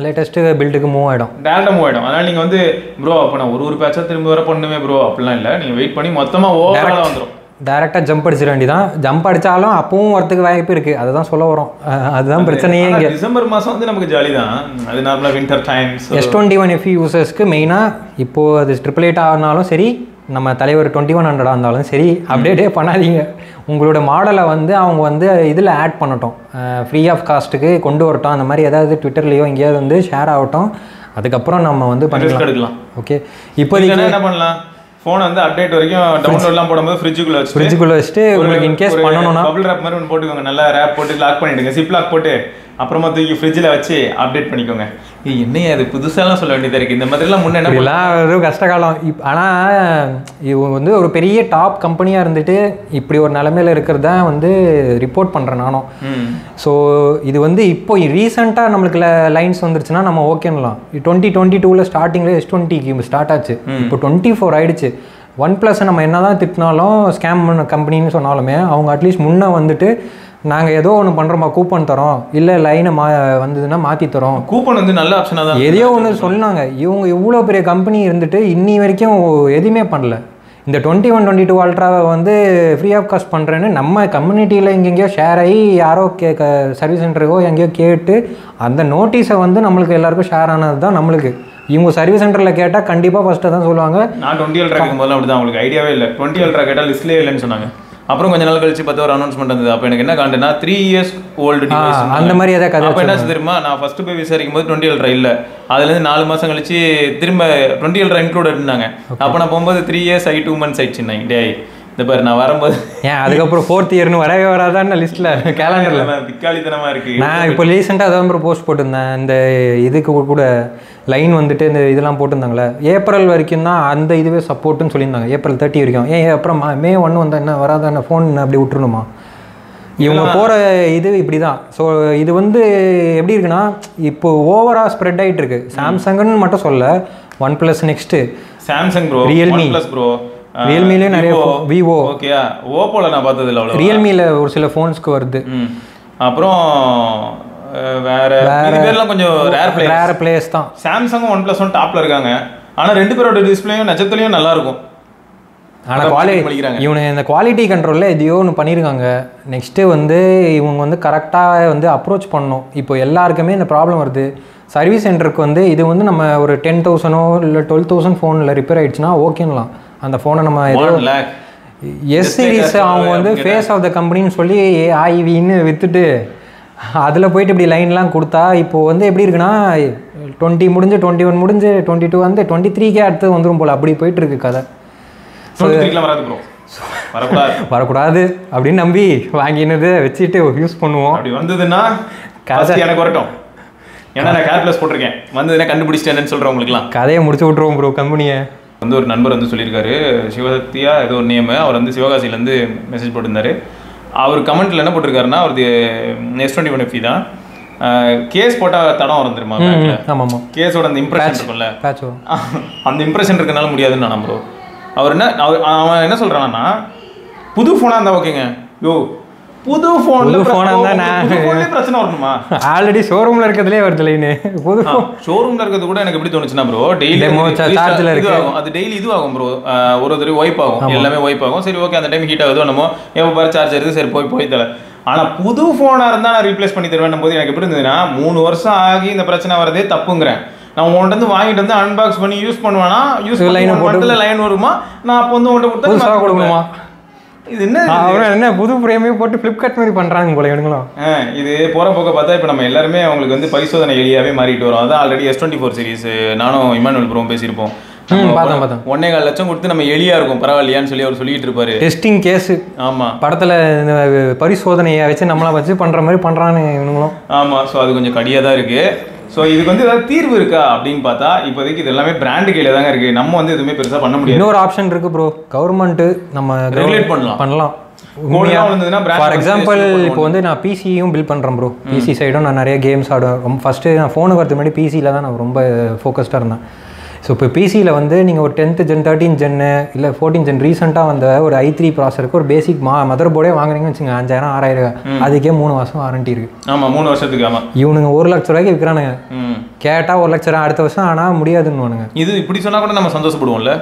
A: லேட்டஸ்ட் பில்டுக்கு மூவ் ஆயிடும்.
E: அதனால நீங்க வந்து ப்ரோ அப்போ நான் ஒரு பேட்சா திரும்ப வர பண்ணுமே ப்ரோ அப்படிலாம் இல்லை. நீங்க வெயிட் பண்ணி மொத்தமா ஓவராலா வந்துடும்.
A: டேரெக்டாக ஜம்ப் அடிச்சிட வேண்டியதான். ஜம்ப் அடித்தாலும் அப்பவும் வரத்துக்கு வாய்ப்பு இருக்குது. அதுதான் சொல்ல வரோம். அதுதான் பிரச்சனையே. இங்கே
E: டிசம்பர் மாதம் வந்து நமக்கு ஜாலி தான். அது நார்மலாக வின்டர் டைம்ஸ்.
A: S21 FE யூசர்ஸ்க்கு மெயினாக இப்போது அது 888 ஆனாலும் சரி, நம்ம தலைவர் 2100 இருந்தாலும் சரி, அப்டேட்டே பண்ணாதீங்க. உங்களோட மாடலை வந்து அவங்க வந்து இதில் ஆட் பண்ணட்டும், ஃப்ரீ ஆஃப் காஸ்ட்டுக்கு கொண்டு வரட்டும். அந்த மாதிரி ஏதாவது ட்விட்டர்லேயோ எங்கேயாவது வந்து ஷேர் ஆகட்டும். அதுக்கப்புறம் நம்ம வந்து
E: எடுக்கலாம்.
A: ஓகே, இப்போதைக்கு
E: என்ன பண்ணலாம், ஃபோனை வந்து அப்டேட் வரைக்கும் டவுன்லோட்லாம் போடும்போது ஃப்ரிட்ஜுக்குள்ளே
A: வச்சுட்டு உங்களுக்கு இன்கேஸ் பண்ணணும்னா
E: பபிள் ரேப் மாதிரி ஒன்று போட்டுக்கோங்க. நல்லா ரேப் போட்டு லாக் பண்ணிவிடுங்க, சிப் லாக் போட்டு அப்புறமா தூக்கி ஃப்ரிட்ஜில் வச்சு அப்டேட் பண்ணிக்கோங்க. என்னையே அது புதுசாலாம் சொல்ல வேண்டியதாக இருக்குது. இந்த மாதிரிலாம் முன்னே
A: ஒரு கஷ்டகாலம். ஆனால் இவங்க வந்து ஒரு பெரிய டாப் கம்பெனியாக இருந்துட்டு இப்படி ஒரு நிலைமையில் இருக்கிறது தான் வந்து ரிப்போர்ட் பண்ணுறேன் நானும். ஸோ இது வந்து இப்போ ரீசெண்டாக நம்மளுக்கு லைன்ஸ் வந்துருச்சுன்னா நம்ம ஓகேலாம். 2022 ஸ்டார்டிங்கில் S20 ஸ்டார்ட் ஆச்சு, இப்போ 24 ஆயிடுச்சு. OnePlus நம்ம என்ன தான் திட்டினாலும், ஸ்கேம் கம்பெனின்னு சொன்னாலுமே, அவங்க அட்லீஸ்ட் முன்னே வந்துட்டு நாங்கள் ஏதோ ஒன்று பண்ணுறோமா, கூப்பன் தரோம், இல்லை லைனை வந்ததுன்னா மாற்றி தரோம்.
E: கூப்பன் வந்து நல்ல ஆப்ஷனாக தான்
A: எதையோ ஒன்று சொன்னாங்க. இவங்க இவ்வளோ பெரிய கம்பெனி இருந்துட்டு இன்னி வரைக்கும் எதுவுமே பண்ணல. இந்த 21-22 அல்ட்ராவை வந்து ஃப்ரீ ஆஃப் காஸ்ட் பண்ணுறேன்னு நம்ம கம்யூனிட்டியில் எங்கெங்கேயோ ஷேர் ஆகி யாரோ சர்வீஸ் சென்டருக்கோ எங்கேயோ கேட்டு அந்த நோட்டீஸை வந்து நம்மளுக்கு எல்லாருக்கும் ஷேர் ஆனது தான் நம்மளுக்கு. இவங்க சர்வீஸ் சென்டரில் கேட்டால் கண்டிப்பாக ஃபஸ்ட்டு தான் சொல்லுவாங்க.
E: நான் 20 அல்ட்ரா முதல்ல அப்படி தான், அவங்களுக்கு ஐடியாவே இல்லை. 20 அல்ட்ரா கேட்டால் லிஸ்ட்லேயே இல்லைன்னு சொன்னாங்க. அப்புறம் கொஞ்ச நாள் கழிச்சு பார்த்து ஒரு அனௌன்ஸ்மெண்ட் வந்தது. அப்போ எனக்கு என்ன காண்டனா 3 years old டிவைஸ்
A: அந்த மாதிரி ஏதாவது கதை.
E: அப்போ என்ன தெரியுமா, நான் ஃபர்ஸ்ட் போய் விசாரிக்கும் போது 20 அல்ட்ரா இல்லை, அதுலேருந்து 4 மாதம் கழிச்சு திரும்ப 20 அல்ட்ரா இன்க்ளூடட் இருந்தாங்க. அப்போ நான் போகும்போது 3 years 2 months ஆயிடுச்சுன்னா டே இந்த பாரு நான் வரும்போது
A: ஏன் அதுக்கப்புறம் 4th இயர்னு வரவே வராதான் லிஸ்ட்டில் கேலண்டரில்
E: விக்காலித்தனமாக இருக்குது.
A: நான் இப்போ ரீசெண்டாக அதான் அப்புறம் போஸ்ட் போட்டிருந்தேன். இந்த இதுக்கு கூட லைன் வந்துட்டு இந்த இதெல்லாம் போட்டிருந்தாங்களே, ஏப்ரல் வரைக்கும் தான் அந்த இதுவே சப்போர்ட்டுன்னு சொல்லியிருந்தாங்க, ஏப்ரல் 30 வரைக்கும். ஏன் அப்புறம் May 1 வந்தால் என்ன வராத என்ன ஃபோன் அப்படி விட்டுருணுமா? இவங்க போகிற இது இப்படி தான். ஸோ இது வந்து எப்படி இருக்குன்னா, இப்போ ஓவராக ஸ்ப்ரெட் ஆகிட்டு இருக்கு. சாம்சங்னு மட்டும் சொல்ல, OnePlus next
E: Samsung bro,
A: Realme
E: bro,
A: ரியல்மிலே நிறைய விவோ,
E: ஓகே, ஓப்போல நான் பார்த்தது இல்லை அவ்வளோ.
A: ரியல்மியில் ஒரு சில ஃபோன்ஸ்க்கு வருது.
E: அப்புறம் வேற பேர்லாம் கொஞ்சம் ரேர்
A: பிளேயர்ஸ் தான்.
E: சாம்சங்கும் OnePlus டாப்ல இருக்காங்க. ஆனால் 2 பேரோட டிஸ்பிளேயும் நட்சத்திரலையும் நல்லா இருக்கும்.
A: ஆனால் இவனு இந்த குவாலிட்டி கண்ட்ரோலில் எதையோ ஒன்று பண்ணியிருக்காங்க. நெக்ஸ்ட்டு வந்து இவங்க வந்து கரெக்டாக வந்து அப்ரோச் பண்ணணும். இப்போ எல்லாருக்குமே இந்த ப்ராப்ளம் வருது. சர்வீஸ் சென்டருக்கு வந்து இது வந்து நம்ம ஒரு 10,000 இல்லை 12,000 ஃபோனில் ரிப்பேர் ஆகிடுச்சுன்னா ஓகேங்களாம். அந்த ஃபோனை நம்ம ஏதோ எஸ் சீரீஸ் அவங்க வந்து ஃபேஸ் ஆஃப் த கம்பெனின்னு சொல்லி ஆய்வின்னு விற்றுட்டு அதில் போயிட்டு இப்படி லைன்லாம் கொடுத்தா இப்போது வந்து எப்படி இருக்குன்னா 20 முடிஞ்சு 21 முடிஞ்சு 22 வந்து 23 அடுத்து வந்துடும் போல். அப்படி போயிட்டுருக்கு கதை. வரக்கூடாது அப்படின்னு நம்பி வாங்கினது வச்சுட்டு யூஸ் பண்ணுவோம்.
E: அப்படி வந்ததுன்னா எனக்கு வரட்டும், ஏன்னா நான் கால்குலேட் போட்டிருக்கேன், வந்ததுன்னா கண்டுபிடிச்சிட்டேன்னு சொல்கிறவங்களுக்குலாம் கதையை முடிச்சு விட்ருவோம் ப்ரோ. கம்பெனியை வந்து ஒரு நண்பர் வந்து சொல்லியிருக்காரு, சிவசக்தியா ஏதோ ஒரு நேம், அவர் வந்து சிவகாசியிலேருந்து மெசேஜ் போட்டிருந்தாரு. அவர் கமெண்ட்டில் என்ன போட்டிருக்காருன்னா, அவரது S21 FE தான், கேஸ் போட்டால் தடம் வரும் தெரியுமா, ஆமாம், கேஸோட அந்த இம்ப்ரெஷன் இருக்கும்ல, அந்த இம்ப்ரெஷன் இருக்கனால முடியாதுன்னு நான் நம்புறோம். அவன் என்ன சொல்கிறான்னா, புது ஃபோனாக இருந்தால் ஓகேங்க, யோ புது ஃபோன்ல
B: பிரச்சனை வரணுமா? ஆல்ரெடி ஷோரூம்ல இருக்கிறதுலே வருது லைன். புது
E: ஷோரூம்ல இருக்கிறது கூட எனக்கு எப்படி தோணுச்சுன்னா ப்ரோ, டெய்லி
B: சார்ஜ்ல இருக்கு,
E: அது டெய்லி இது ஆகும் ப்ரோ, ஒரு தடவை வைப் ஆகும், எல்லாமே வைப் ஆகும். சரி ஓகே, அந்த டைம் ஹீட் ஆகுதோ நம்ம எப்போ பாரு சார்ஜ் இருக்கு, சரி போய் தலை. ஆனா புது போனா இருந்தா நான் ரீப்ளேஸ் பண்ணி தருவேன் போது எனக்கு எப்படி இருந்ததுன்னா, 3 வருஷம் ஆகி இந்த பிரச்சனை வரதே தப்புங்கிறேன். நான் உன்கிட்ட இருந்து வாங்கிட்டு வந்து அன்பாக்ஸ் பண்ணி யூஸ் பண்ணுவேனா, யூஸ் பண்ணி லைன் வருமா, நான் அப்போ வந்து உன்கிட்ட கொடுத்தா இது என்ன
B: புது பிரேமே போட்டு ஃபிளிப்கார்ட் மாதிரி பண்றாங்க போல இவங்களும்.
E: இது போற போக்க பார்த்தா இப்போ நம்ம எல்லாருமே அவங்களுக்கு வந்து பரிசோதனை எளியாவே மாறிட்டு வரோம். அதான் ஆல்ரெடி S24 சீரிஸ் நானும் இமானுவல் ப்ரோவும் பேசியிருப்போம். 1.25 லட்சம் கொடுத்து நம்ம எளியா இருக்கும் பரவாயில்லையான்னு சொல்லி அவர் சொல்லிட்டு இருப்பாரு.
B: Testing case. ஆமா, படத்துல பரிசோதனையை வச்சு நம்மள வச்சு பண்ற மாதிரி பண்றாங்க இவங்களும்.
E: ஆமா, ஸோ அது கொஞ்சம் கடியா தான் இருக்கு. ஸோ இதுக்கு வந்து ஏதாவது தீர்வு இருக்கா அப்படின்னு பார்த்தா இப்போதைக்கு இது எல்லாமே பிராண்டு கையில தாங்க இருக்கு. நம்ம வந்து எதுவுமே பெருசா பண்ண முடியாது.
B: இன்னொரு ஆப்ஷன் இருக்கு ப்ரோ, கவர்மெண்ட் நம்ம ரெகுலேட் பண்ணலாம்.
E: ஃபார்
B: எக்ஸாம்பிள் இப்போ வந்து நான் பிசியும் பில்ட் பண்ணுறேன் ப்ரோ. பிசி சைடும் நான் நிறைய கேம்ஸ் ஆடுவேன். ஃபஸ்ட்டு நான் ஃபோனுக்கு வரதுக்கு முன்னாடி பிசியில் தான் நான் ரொம்ப ஃபோக்கஸ்டாக இருந்தேன். ஸோ இப்போ பிசியில் வந்து நீங்கள் ஒரு 10th Gen 13 Gen இல்லை 14 Gen ரீசெண்டாக வந்த ஒரு i3 ப்ராசருக்கு ஒரு பேசிக் மதர் போர்டே வாங்குறீங்கன்னு வச்சுங்க, 5000 6000 அதுக்கே 3 வருஷம் வாரண்டி இருக்கு.
E: ஆமாம், 3 வருஷத்துக்கு. ஆமாம்,
B: இவனுங்க 1 லட்ச ரூபாய்க்கு விற்கிறானுங்க. கேட்டால் 1 லட்ச ரூபா அடுத்த வருஷம் ஆனால் முடியாதுன்னு.
E: இது இப்படி சொன்னால் கூட நம்ம சந்தோஷப்படுவோம்ல.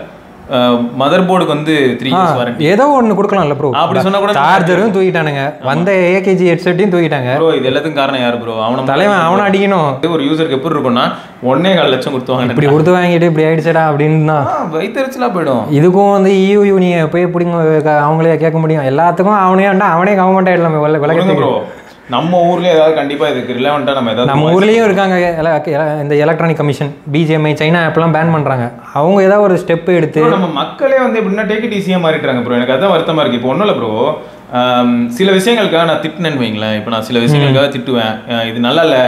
E: மதர் போர்டுக்கு வந்து 3 இயர்ஸ் வாரண்டி
B: ஏதோ ஒன்று கொடுக்கலாம்ல ப்ரோ. அப்படி சொன்னா கூட சார்ஜரும் தூக்கிட்டானுங்க, வந்த AKG ஹெட்செட்டையும் தூக்கிட்டாங்க
E: ப்ரோ. இது எல்லாத்துக்கும் காரணம் யார் ப்ரோ?
B: அவனை அடிக்கணும்.
E: ஒரு யூசருக்கு எப்படி இருக்கும்னா 1.25 லட்சம் கொடுத்து வாங்க,
B: இப்படி கொடுத்து வாங்கிட்டு இப்படி ஆயிடுச்சடா அப்படின்னு தான்
E: வயிற்றுச்சலா போயிடும்.
B: இதுக்கும் வந்து EU யூனியை போய் எப்படிங்க அவங்களே கேட்க முடியும்? எல்லாத்துக்கும் அவனே கவர்மெண்ட் ஆயிடலாமே விலகத்துக்கு ப்ரோ.
E: நம்ம ஊர்லயே ஏதாவது கண்டிப்பா இதுக்கு ரிலவெண்டா நம்ம
B: ஊர்லயும் இருக்காங்க. இந்த எலக்ட்ரானிக் கமிஷன் BGMI சைனா ஆப்லாம் பேன் பண்றாங்க. அவங்க ஏதாவது ஒரு ஸ்டெப் எடுத்து
E: நம்ம மக்களே வந்து எப்படின்னா டேக் இட் ஈஸியா மாறிடுறாங்க ப்ரோ. எனக்கு அதான் வருத்தமா இருக்கு. இப்போ ஒன்றும் இல்லை ப்ரோ, சில விஷயங்களுக்காக நான் திட்டுனேன்னு வைங்களேன். இப்போ நான் சில விஷயங்களுக்காக திட்டுவேன், இது நல்லா இல்லை,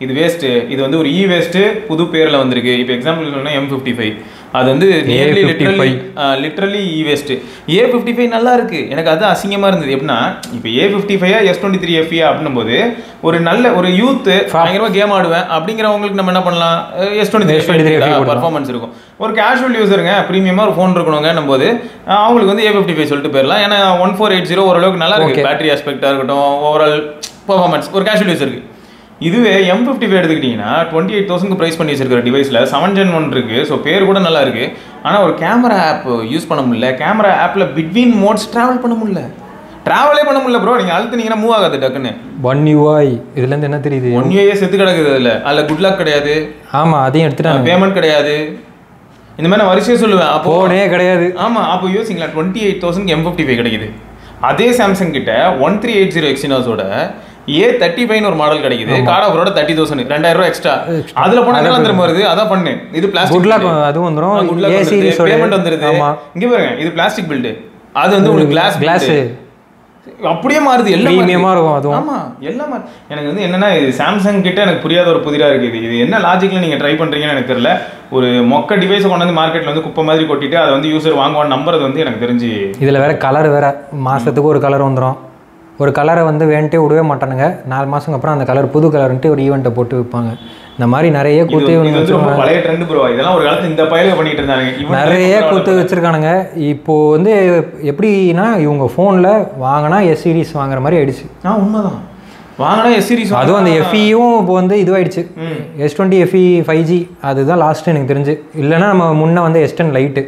E: இது வேஸ்ட்டு, இது வந்து ஒரு வேஸ்ட்டு புது பேரில் வந்திருக்கு. இப்போ எக்ஸாம்பிள் சொன்னா M55, அது வந்து லிட்ரலி வேஸ்ட்டு. A55 நல்லா இருக்கு, எனக்கு அது அசிங்கமாக இருந்தது. எப்படின்னா இப்போ A55 S23 FE அப்படின்னும் போது ஒரு நல்ல ஒரு யூத் பயங்கரமாக கேம் ஆடுவேன் அப்படிங்கிறவங்களுக்கு நம்ம என்ன பண்ணலாம், S23 பர்ஃபார்மன்ஸ் இருக்கும். ஒரு கேஷுவல் யூஸருங்க ப்ரீமியமாக ஒரு ஃபோன் இருக்கணுங்க போது அவங்களுக்கு வந்து A55 சொல்லிட்டு போயிடலாம். ஏன்னா 1480 ஓரளவுக்கு நல்லா இருக்கு, பேட்டரி ஆஸ்பெக்டாக இருக்கட்டும், ஓவரால் பர்ஃபார்மன்ஸ் ஒரு கேஷுவல் யூஸருக்கு. இதுவே M55 எடுத்துக்கிட்டிங்கன்னா 28,000 ப்ரைஸ் பண்ணி வச்சிருக்கிற டிவைஸில் 7 Gen 1 இருக்குது. ஸோ பேர் கூட நல்லா இருக்குது, ஆனால் ஒரு கேமரா ஆப் யூஸ் பண்ண முடியல. கேமரா ஆப்பில் பிட்வீன் மோட்ஸ் ட்ராவலே பண்ண முடியல ப்ரோ. நீங்கள் அழுத்துனீங்கன்னா மூவ் ஆகாது டக்குன்னு.
B: 1UI இதுலேருந்து என்ன தெரியுது?
E: 1UI செத்து கிடக்குது. அதில் குட் லாக் கிடையாது.
B: ஆமாம், அதையும் எடுத்துட்டாங்க.
E: பேமெண்ட் கிடையாது. இந்த மாதிரி நான் வரிசையாக சொல்லுவேன்.
B: அப்போனே கிடையாது.
E: ஆமாம், அப்போ யோசிங்களா 28,000 M55 கிடைக்குது. அதே சாம்சங் கிட்ட 1380 எக்ஸினோஸோட A35 ஒரு மாடல் கிடைக்குது. கார்ட் ஆஃபரோட 30,000, 2000 ரூபாய் எக்ஸ்ட்ரா. அதுல போனா என்ன வந்துரும் வருது, அதான் பண்ணு. இது பிளாஸ்டிக் குட் லாக், அதுவும் வந்துரும். A சீரிஸ் பேமெண்ட் வந்துருது. இங்க பாருங்க, இது பிளாஸ்டிக் பில்ட், அது வந்து உங்களுக்கு கிளாஸ் அப்படியே மாறுது. எல்லாம் பிரீமியமா இருக்கும் அதுவும். ஆமா, எல்லாம் எனக்கு வந்து என்னன்னா, இது சாம்சங் கிட்ட எனக்கு புரியாத ஒரு புதிரா இருக்குது. இது என்ன லாஜிக்ல நீங்க ட்ரை பண்றீங்கன்னு எனக்கு தெரியல. ஒரு மொக்க டிவைஸை கொண்டு வந்து மார்க்கெட்ல வந்து குப்பை மாதிரி கொட்டிட்டு அதை வந்து யூசர் வாங்குவான்னு நம்புறது வந்து எனக்கு தெரிஞ்சு.
B: இதுல வேற கலர் வேற, மாசத்துக்கு ஒரு கலர் வந்துடும். ஒரு கலரை வந்து வேண்டே விடவே மாட்டானுங்க. 4 மாதம் அப்புறம் அந்த கலர் புது கலர்ன்ட்டு ஒரு ஈவெண்ட்டை போட்டு வைப்பாங்க. இந்த மாதிரி நிறைய கூத்து
E: பழைய ட்ரெண்ட் ப்ரோ. இதெல்லாம் ஒரு காலத்துல இந்த பயில பண்ணிட்டு இருந்தாங்க,
B: நிறைய கூத்து வச்சிருக்கானுங்க. இப்போ வந்து எப்படின்னா, இவங்க ஃபோனில் வாங்கினா S சீரிஸ் வாங்குற மாதிரி ஆயிடுச்சு.
E: உண்மைதான், வாங்கினா S சீரிஸ்.
B: அதுவும் அந்த FEயும் இப்போ வந்து இதுவாயிடுச்சு. S20 FE 5G அதுதான் லாஸ்ட்டு எனக்கு தெரிஞ்சு. இல்லைன்னா நம்ம முன்னே வந்து S10 லைட்டு.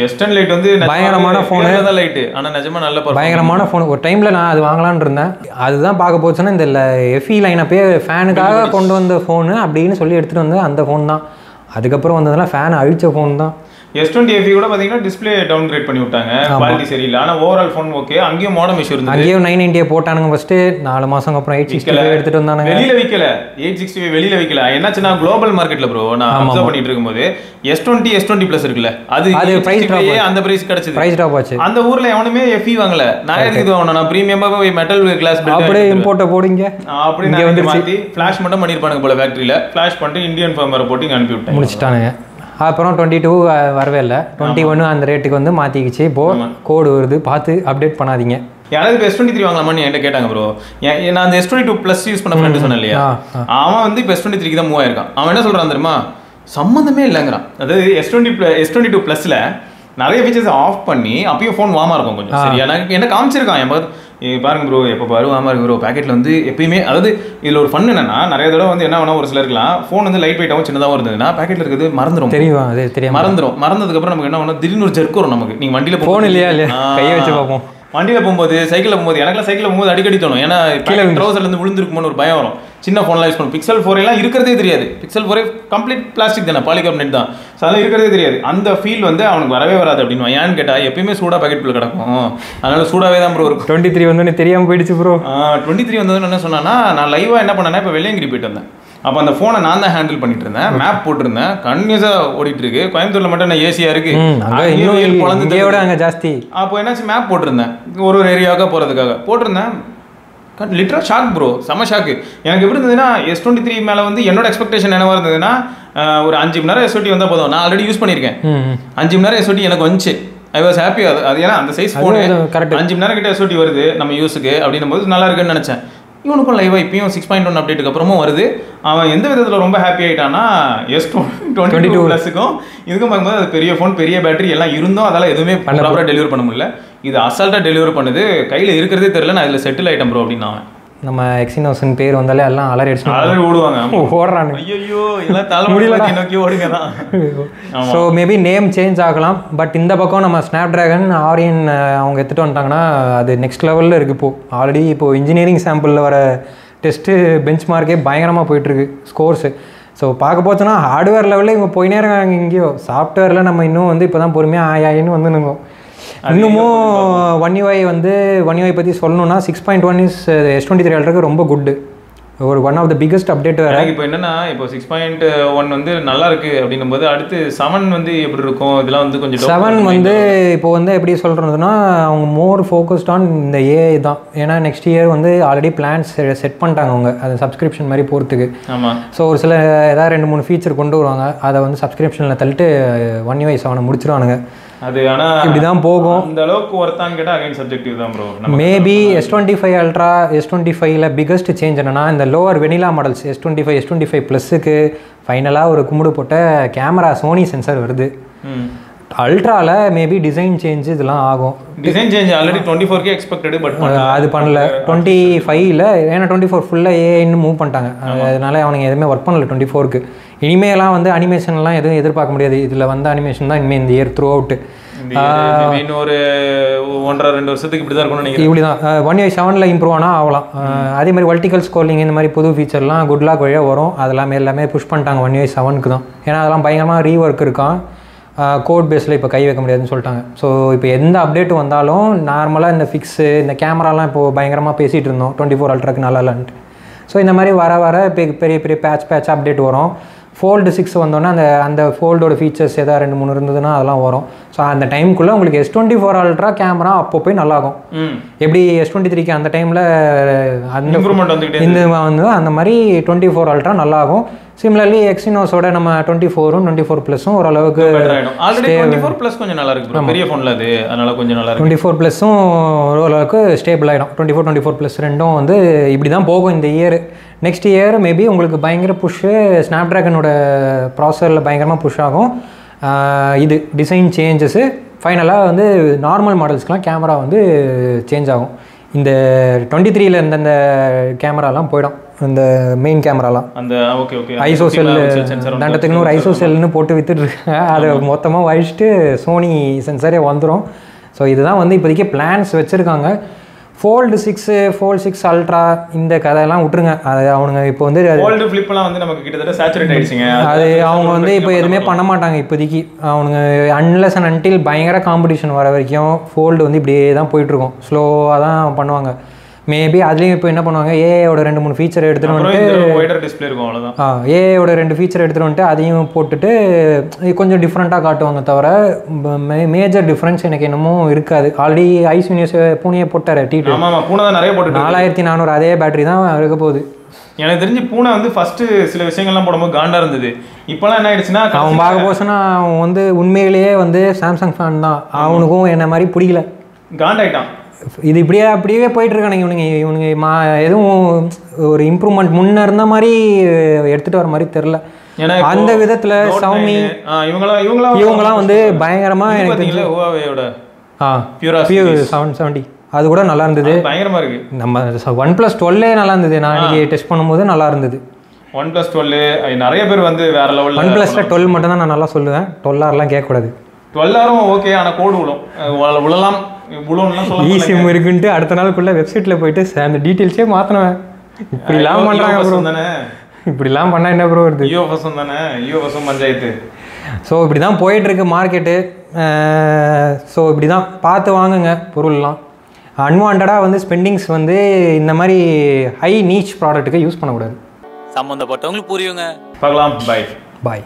E: S10 லைட் வந்து
B: பயங்கரமான ஃபோனு
E: தான் லைட்டு, ஆனால் நிஜமா நல்ல
B: பயங்கரமான ஃபோன். ஒரு டைமில் நான் அது வாங்கலான்னு இருந்தேன். அதுதான் பார்க்க போச்சுன்னா இந்த FE லைனப்பே ஃபேனுக்காக கொண்டு வந்த ஃபோனு அப்படின்னு சொல்லி எடுத்துகிட்டு வந்தேன். அந்த ஃபோன் தான். அதுக்கப்புறம் வந்ததுலாம் ஃபேன் அழிச்ச ஃபோன் தான்.
E: S20 FE கூட பார்த்தீங்கன்னா டிஸ்பிளே டவுன் கிரேட் பண்ணி விட்டாங்க, குவாலிட்டி சரியில்லை. ஆனால் ஓவரால் ஃபோன் ஓகே. அங்கேயும் மாடல் இஷ்யூ இருந்தது.
B: அங்கேயும் 990 போட்டானுங்க ஃபர்ஸ்ட். 4 மாதம் அப்புறம் 865 எடுத்துட்டு வந்தாங்க.
E: வெளியில விற்கல, 865 வெளியில விற்கல. என்னாச்சுன்னா குளோபல் மார்க்கெட்ல ப்ரோ நான் அப்சர்வ் பண்ணிட்டு இருக்கும்போது S20 Plus இருக்குல்ல, அது பிரைஸ் ட்ராப், அந்த பிரைஸ் கிடைச்சது,
B: பிரைஸ் ட்ராப் ஆச்சு.
E: அந்த ஊர்ல எவனுமே FE வாங்கல. நான் எதுக்கு வாங்கணும், நான் பிரீமியமா போய் மெட்டல் கிளாஸ்
B: அப்படியே இம்போர்ட்ட போடுங்க
E: அப்படி இங்க வந்து மாத்தி ஃபிளாஷ் மட்டும் பண்ணிருப்பானுங்க போல. ஃபேக்டரியில ஃபிளாஷ் பண்ணிட்டு இந்தியன் ஃபர்மரை போட்டு அனுப்பி விட்டாங்க,
B: முடிச்சிட்டானுங்க. அப்புறம் 22 வரவே இல்லை, 21 அந்த ரேட்டுக்கு வந்து மாற்றிக்கிச்சு. இப்போது கோடு வருது, பார்த்து அப்டேட் பண்ணாதீங்க.
E: யாராவது இப்போ S23 வாங்கலாமான்னு என்கிட்ட கேட்டாங்க ப்ரோ. நான் அந்த S22 Plus யூஸ் பண்ண ஃப்ரெண்டு சொன்னேன் இல்லையா, அவன் வந்து இப்போ S23 தான் மூவ் ஆயிருக்கான். அவன் என்ன சொல்கிறான் தெரியுமா, சம்மந்தமே இல்லைங்கிறான். அதாவது S22 Plusல நிறைய ஃபீச்சர்ஸ் ஆஃப் பண்ணி அப்பயும் ஃபோன் வார்மாக இருக்கும் கொஞ்சம். சரியா, எனக்கு என்ன காமிச்சிருக்கான், பாருங்க ப்ரோ எப்போ பாரு ஆமா இருக்கு ப்ரோ பேக்கெட்டில் வந்து எப்பயுமே அதாவது இதில் ஒரு ஃபன் என்னன்னா நிறைய தடவை வந்து என்ன வேணா ஒரு சிலருக்குலாம் ஃபோன் வந்து லைட் வெயிட்டாகவும் சின்னதாகவும் இருந்ததுன்னா பேக்கெட்டில் இருக்கிறது மறந்துடும்.
A: தெரியும் அது தெரியும்
E: மறந்ததுக்கப்புறம் நமக்கு என்ன வேணும் திடீர்னு ஒரு ஜெர்க் வரும் நமக்கு. நீங்கள் வண்டியில்
A: ஃபோன் இல்லையா கையை வச்சு பார்ப்போம்.
E: வண்டியில் போகும்போது சைக்கிளில் போகும்போது எனக்குலாம் சைக்கிளில் போகும்போது அடிக்கடி தோணும். ஏன்னா ட்ரௌசர்லேருந்து விழுந்துருக்குமோன்னு ஒரு பயம் வரும். சின்ன ஃபோன்லாம் யூஸ் பண்ணும். Pixel 4 எல்லாம் இருக்கிறதே தெரியாது. Pixel 4 கம்ப்ளீட் பிளாஸ்டிக் தானே, பாலிகார்பனேட் தான். ஸோ அதெல்லாம் இருக்கிறதே தெரியாது. அந்த ஃபீல் வந்து அவனுக்கு வரவே வராது அப்படின்னு. ஏன்னு கேட்டால் எப்பயுமே சூடாக பாக்கெட்டுக்குள்ள கிடக்கும். அதனால சூடாகவே தான் ப்ரோ இருக்கும்.
A: 23 வந்தோடனே தெரியாமல் போயிடுச்சு ப்ரோ.
E: 23 வந்ததுன்னு என்ன சொன்னா, நான் லைவாக என்ன பண்ணேன்னா இப்போ வெள்ளையங்கிரி போயிட்டு வந்தேன். அப்போ அந்த ஃபோனை நான் தான் ஹேண்டில் பண்ணிட்டு இருந்தேன். மேப் போட்டிருந்தேன், கன்யூஸாக ஓடிட்டு இருக்கு. கோயம்புத்தூர்ல மட்டும் என்ன ஏசியா இருக்கு,
A: அங்கே ஜாஸ்தி.
E: அப்போ என்னாச்சு மேப் போட்டிருந்தேன் ஒரு ஏரியாவுக்காக போகிறதுக்காக போட்டிருந்தேன். லிட்டரல் ஷாக் ப்ரோ, செம ஷாக்கு. எனக்கு எப்படி இருந்ததுன்னா S23 மேலே வந்து என்னோட எக்ஸ்பெக்டேஷன் என்னவா இருந்ததுன்னா ஒரு 5 மணி நேரம் SOT வந்தால் போதும். நான் ஆல்ரெடி யூஸ் பண்ணியிருக்கேன். 5 மணி நேரம் SOT எனக்கு வந்துச்சு. I was happy. அது ஏன்னா அந்த சைஸ் ஃபோனு 5 மணி நேரம் கிட்ட SOT வருது நம்ம யூஸுக்கு அப்படின்னும் போது நல்லா இருக்குன்னு நினச்சேன். இவனுக்கும் லைவாக இப்பயும் 6.1 அப்டேட்டுக்கு அப்புறமும் வருது. அவன் எந்த விதத்தில் ரொம்ப ஹாப்பி ஆகிட்டான்னா S22 ப்ளஸுக்கும் இதுக்கும் பார்க்கும்போது அது பெரிய ஃபோன், பெரிய பேட்டரி எல்லாம் இருந்தும் அதெல்லாம் எதுவுமே ப்ராப்பராக டெலிவர் பண்ண முடியல. இது அசால்ட்டாக டெலிவர் பண்ணுது. கையில் இருக்கிறதே தெரியல, நான் இதில் செட்டில் ஆகிட்டேன் ப்ரோ அப்படின்னு. அவன்
A: நம்ம எக்ஸினோஸின் பேர் வந்தாலே எல்லாம் அலறி
E: ஓடுவாங்க,
A: ஓடுறாங்க.
E: ஐயோ எல்லாம் தலைமுடியல நோக்கி ஓடுங்க தான்.
A: ஸோ மேபி நேம் சேஞ்ச் ஆகலாம். பட் இந்த பக்கம் நம்ம ஸ்னாப்ட்ராகன் ஆரியன் அவங்க எடுத்துகிட்டு வந்துட்டாங்கன்னா அது நெக்ஸ்ட் லெவலில் இருக்குது. இப்போது ஆல்ரெடி இப்போது இன்ஜினியரிங் சாம்பிளில் வர டெஸ்ட்டு பெஞ்ச் மார்க்கே பயங்கரமாக போயிட்டுருக்கு ஸ்கோர்ஸு. ஸோ பார்க்க போச்சுன்னா ஹார்ட்வேர் லெவலில் இவங்க போயினே இருக்காங்க. எங்கேயோ சாஃப்ட்வேரில் நம்ம இன்னும் வந்து இப்போ தான் பொறுமையாக ஆயின்னு வந்துனுங்கோ. இன்னமும் ஒன் யூஐ பற்றி சொல்லணும்னா 6.1 இஸ் S23 அல்ட்ராக்கு ரொம்ப குட்டு. ஒரு one of the biggest update வேறு.
E: இப்போ என்னன்னா இப்போ 6.1 வந்து நல்லா இருக்கு அப்படின்னும் போது அடுத்து 7 வந்து எப்படி இருக்கும் இதெல்லாம் வந்து கொஞ்சம்
A: 7 வந்து இப்போ வந்து எப்படி சொல்கிறதுனா அவங்க மோர் ஃபோக்கஸ்ட் ஆன் இந்த ஏஐ தான். ஏன்னா நெக்ஸ்ட் இயர் வந்து ஆல்ரெடி பிளான்ஸ் செட் பண்ணிட்டாங்க அவங்க அது சப்ஸ்கிரிப்ஷன் மாதிரி போகிறதுக்கு.
E: ஆமாம்.
A: ஸோ ஒரு சில ஏதாவது 2-3 ஃபீச்சர் கொண்டு வருவாங்க. அதை வந்து சப்ஸ்கிரிப்ஷனில் தள்ளிட்டு ஒன் யூஐ 7 முடிச்சிருவானுங்க.
E: அது ஆனால்
A: இப்படி தான் போகும்.
E: அந்த அளவுக்கு ஒருத்தான்னு கேட்டால் அகைன் சப்ஜெக்டிவ் தான் ப்ரோ.
A: மேபி S25 அல்ட்ரா S25ல பிகஸ்ட் சேஞ்ச் என்னன்னா இந்த லோவர் வெனிலா மாடல்ஸ் S25 ப்ளஸுக்கு ஃபைனலாக ஒரு கும்பிடு போட்ட கேமரா சோனி சென்சார் வருது. அல்ட்ராவில் மேபி டிசைன் சேஞ்ச் இதெல்லாம் ஆகும்.
E: Design change already 24K expected but
A: அது பண்ணல. 25ல ஏன்னா 24 ஃபுல்லாக ஏஐன்னு மூவ் பண்ணிட்டாங்க. அதனால அவனுங்க எதுவுமே ஒர்க் பண்ணல 24க்கு. இனிமேலாம் வந்து அனிமேஷன்லாம் எதுவும் எதிர்பார்க்க முடியாது. இதில் வந்து அனிமேஷன் தான் இனிமேல் இந்த இயர் த்ரூ அவுட்டு.
E: இன்னொரு 1.5-2 வருஷத்துக்கு இப்படி தான் இருக்கும்னு நினைக்கிறேன்.
A: இப்படி தான் ஒன் யூஐ 7ல் இம்ப்ரூவ் ஆனால் ஆகலாம். அதே மாதிரி வர்டிகல் ஸ்க்ரோலிங் இந்த மாதிரி புது ஃபீச்சர்லாம் குட் லாக் வழியாக வரும். அதெல்லாம் எல்லாமே புஷ் பண்ணிட்டாங்க ஒன் யூஐ 7க்கு தான். ஏன்னா அதெல்லாம் பயங்கரமாக ரீஒர்க் இருக்கான். கோட் பேஸில் இப்போ கை வைக்க முடியாதுன்னு சொல்லிட்டாங்க. ஸோ இப்போ எந்த அப்டேட் வந்தாலும் நார்மலாக இந்த ஃபிக்ஸு இந்த கேமராலாம் இப்போது பயங்கரமாக பேசிகிட்டு இருந்தோம் 24 அல்ட்ராக்கு நல்லா இல்லைன்ட்டு. ஸோ இந்த மாதிரி வர இப்போ பெரிய பெரிய பேட்ச் அப்டேட் வரும். Fold 6 வந்தோன்னா அந்த ஃபோல்டோட ஃபீச்சர்ஸ் ஏதாவது 2-3 இருந்ததுன்னா அதெல்லாம் வரும். ஸோ அந்த டைமுக்குள்ளே உங்களுக்கு S24 அல்ட்ரா கேமரா அப்போ போய் நல்லாகும். எப்படி S23க்கு அந்த டைமில் அந்த இந்த வந்து அந்த மாதிரி 24 அல்ட்ரா நல்லாகும். சிமிலர்லி எக்ஸினோஸோட நம்ம 24 ப்ளஸும் ஓரளவுக்கு 24 ப்ளஸும் ஓரளவுக்கு ஸ்டேபிள் ஆகிடும். 24 ப்ளஸ் ரெண்டும் வந்து இப்படி தான் போகும் இந்த இயர். நெக்ஸ்ட் இயர் மேபி உங்களுக்கு பயங்கர புஷ்ஷு ஸ்னாப்ட்ராகனோட ப்ராசஸரில் பயங்கரமாக புஷ் ஆகும். இது டிசைன் சேஞ்சஸு ஃபைனலாக வந்து நார்மல் மாடல்ஸ்க்கெலாம் கேமரா வந்து சேஞ்ச் ஆகும். இந்த 23ல் இருந்த கேமராலாம் போயிடும். இந்த மெயின் கேமராலாம்
E: அந்த
A: ஐசோ செல் தண்டத்துக்குன்னு ஒரு ஐசோ செல்னு போட்டு வித்துட்ருக்காங்க. அதை மொத்தமாக வழிச்சிட்டு சோனி சென்சாரே வந்துடும். ஸோ இதுதான் வந்து இப்போதைக்கு பிளான்ஸ் வச்சுருக்காங்க. Fold 6 அல்ட்ரா இந்த கதையெல்லாம் விட்டுருங்க. அது அவனுங்க இப்போ வந்து அது அவங்க வந்து இப்போ எதுவுமே பண்ண மாட்டாங்க இப்போதைக்கு. அவனுங்க அன்லெஸ் அண்ட் அன்டில் பயங்கர காம்படிஷன் வர வரைக்கும் ஃபோல்டு வந்து இப்படியே தான் போயிட்டுருக்கும். ஸ்லோவாக தான் பண்ணுவாங்க. மேபி அதுலேயும் இப்போ என்ன பண்ணுவாங்க, ஏஐயோட 2-3 ஃபீச்சர் எடுத்துகிட்டு வந்துட்டு ஏஐயோட 2 ஃபீச்சர் எடுத்துகிட்டு வந்துட்டு அதையும் போட்டுட்டு கொஞ்சம் டிஃப்ரெண்ட்டாக காட்டுவாங்க. தவிர மேஜர் டிஃப்ரென்ஸ் எனக்கு என்னமோ இருக்காது. ஆல்ரெடி ஐஸ் யூனிவர்ஸ் பூனையை போட்டார் T2 4400 அதே பேட்டரி தான் இருக்க போகுது.
E: எனக்கு தெரிஞ்சு பூனை வந்து ஃபஸ்ட்டு சில விஷயங்கள்லாம் போடும்போது காண்டாக இருந்தது. இப்போலாம் என்ன ஆயிடுச்சுன்னா
A: அவன் பார்க்க போச்சுன்னா அவன் வந்து உண்மையிலேயே வந்து சாம்சங் ஃபேன் தான். அவனுக்கும் என்ன மாதிரி பிடிக்கல,
E: காண்டாயிட்டான்.
A: இது அப்படியே போயிட்டு இருக்கானுங்க இவனுங்க எதுவும் ஒரு இம்ப்ரூவ்மெண்ட் முன்ன இருந்த மாதிரி எடுத்துகிட்டு வர மாதிரி தெரில. அந்த விதத்தில் Xiaomi இவங்களாம் வந்து பயங்கரமாக எனக்கு 770
B: அது கூட நல்லா இருந்தது.
E: பயங்கரமாக இருக்குது.
B: நம்ம OnePlus 12 நல்லா இருந்தது. நான் இன்னைக்கு டெஸ்ட் பண்ணும்போது நல்லா இருந்தது.
E: OnePlus 12 நிறைய பேர் வந்து வேற லெவலில்.
B: OnePlusல 12 மட்டும் தான் நான் நல்லா சொல்லுவேன். 12Rலாம் கேட்கக்கூடாது.
E: 12Rம் ஓகே, ஆனால் கோடு விழலாம் விழும்லாம் சொல்ல.
B: சிம் இருக்குன்ட்டு அடுத்த நாளுக்குள்ள வெப்சைட்டில் போயிட்டு அந்த டீட்டெயில்ஸே மாற்றினேன். இப்படிலாம் பண்ணுறாங்க ப்ரோ. இப்படிலாம் பண்ணால் என்ன ப்ரோ வருது?
E: ஈஓஎஸும் தானே, ஈஓஎஸும் பஞ்சாயத்து.
B: ஸோ இப்படி தான் போயிட்டுருக்கு மார்க்கெட்டு. ஸோ இப்படி தான் பார்த்து வாங்குங்க பொருள்லாம். அன்வான்டாக வந்து ஸ்பெண்டிங்ஸ் வந்து இந்த மாதிரி ஹை நீச் ப்ராடக்ட்டுக்கு யூஸ் பண்ணக்கூடாது.
F: சம்மந்தப்பட்டவங்களுக்கு புரியுங்க.
E: பார்க்கலாம். பாய்
B: பாய்.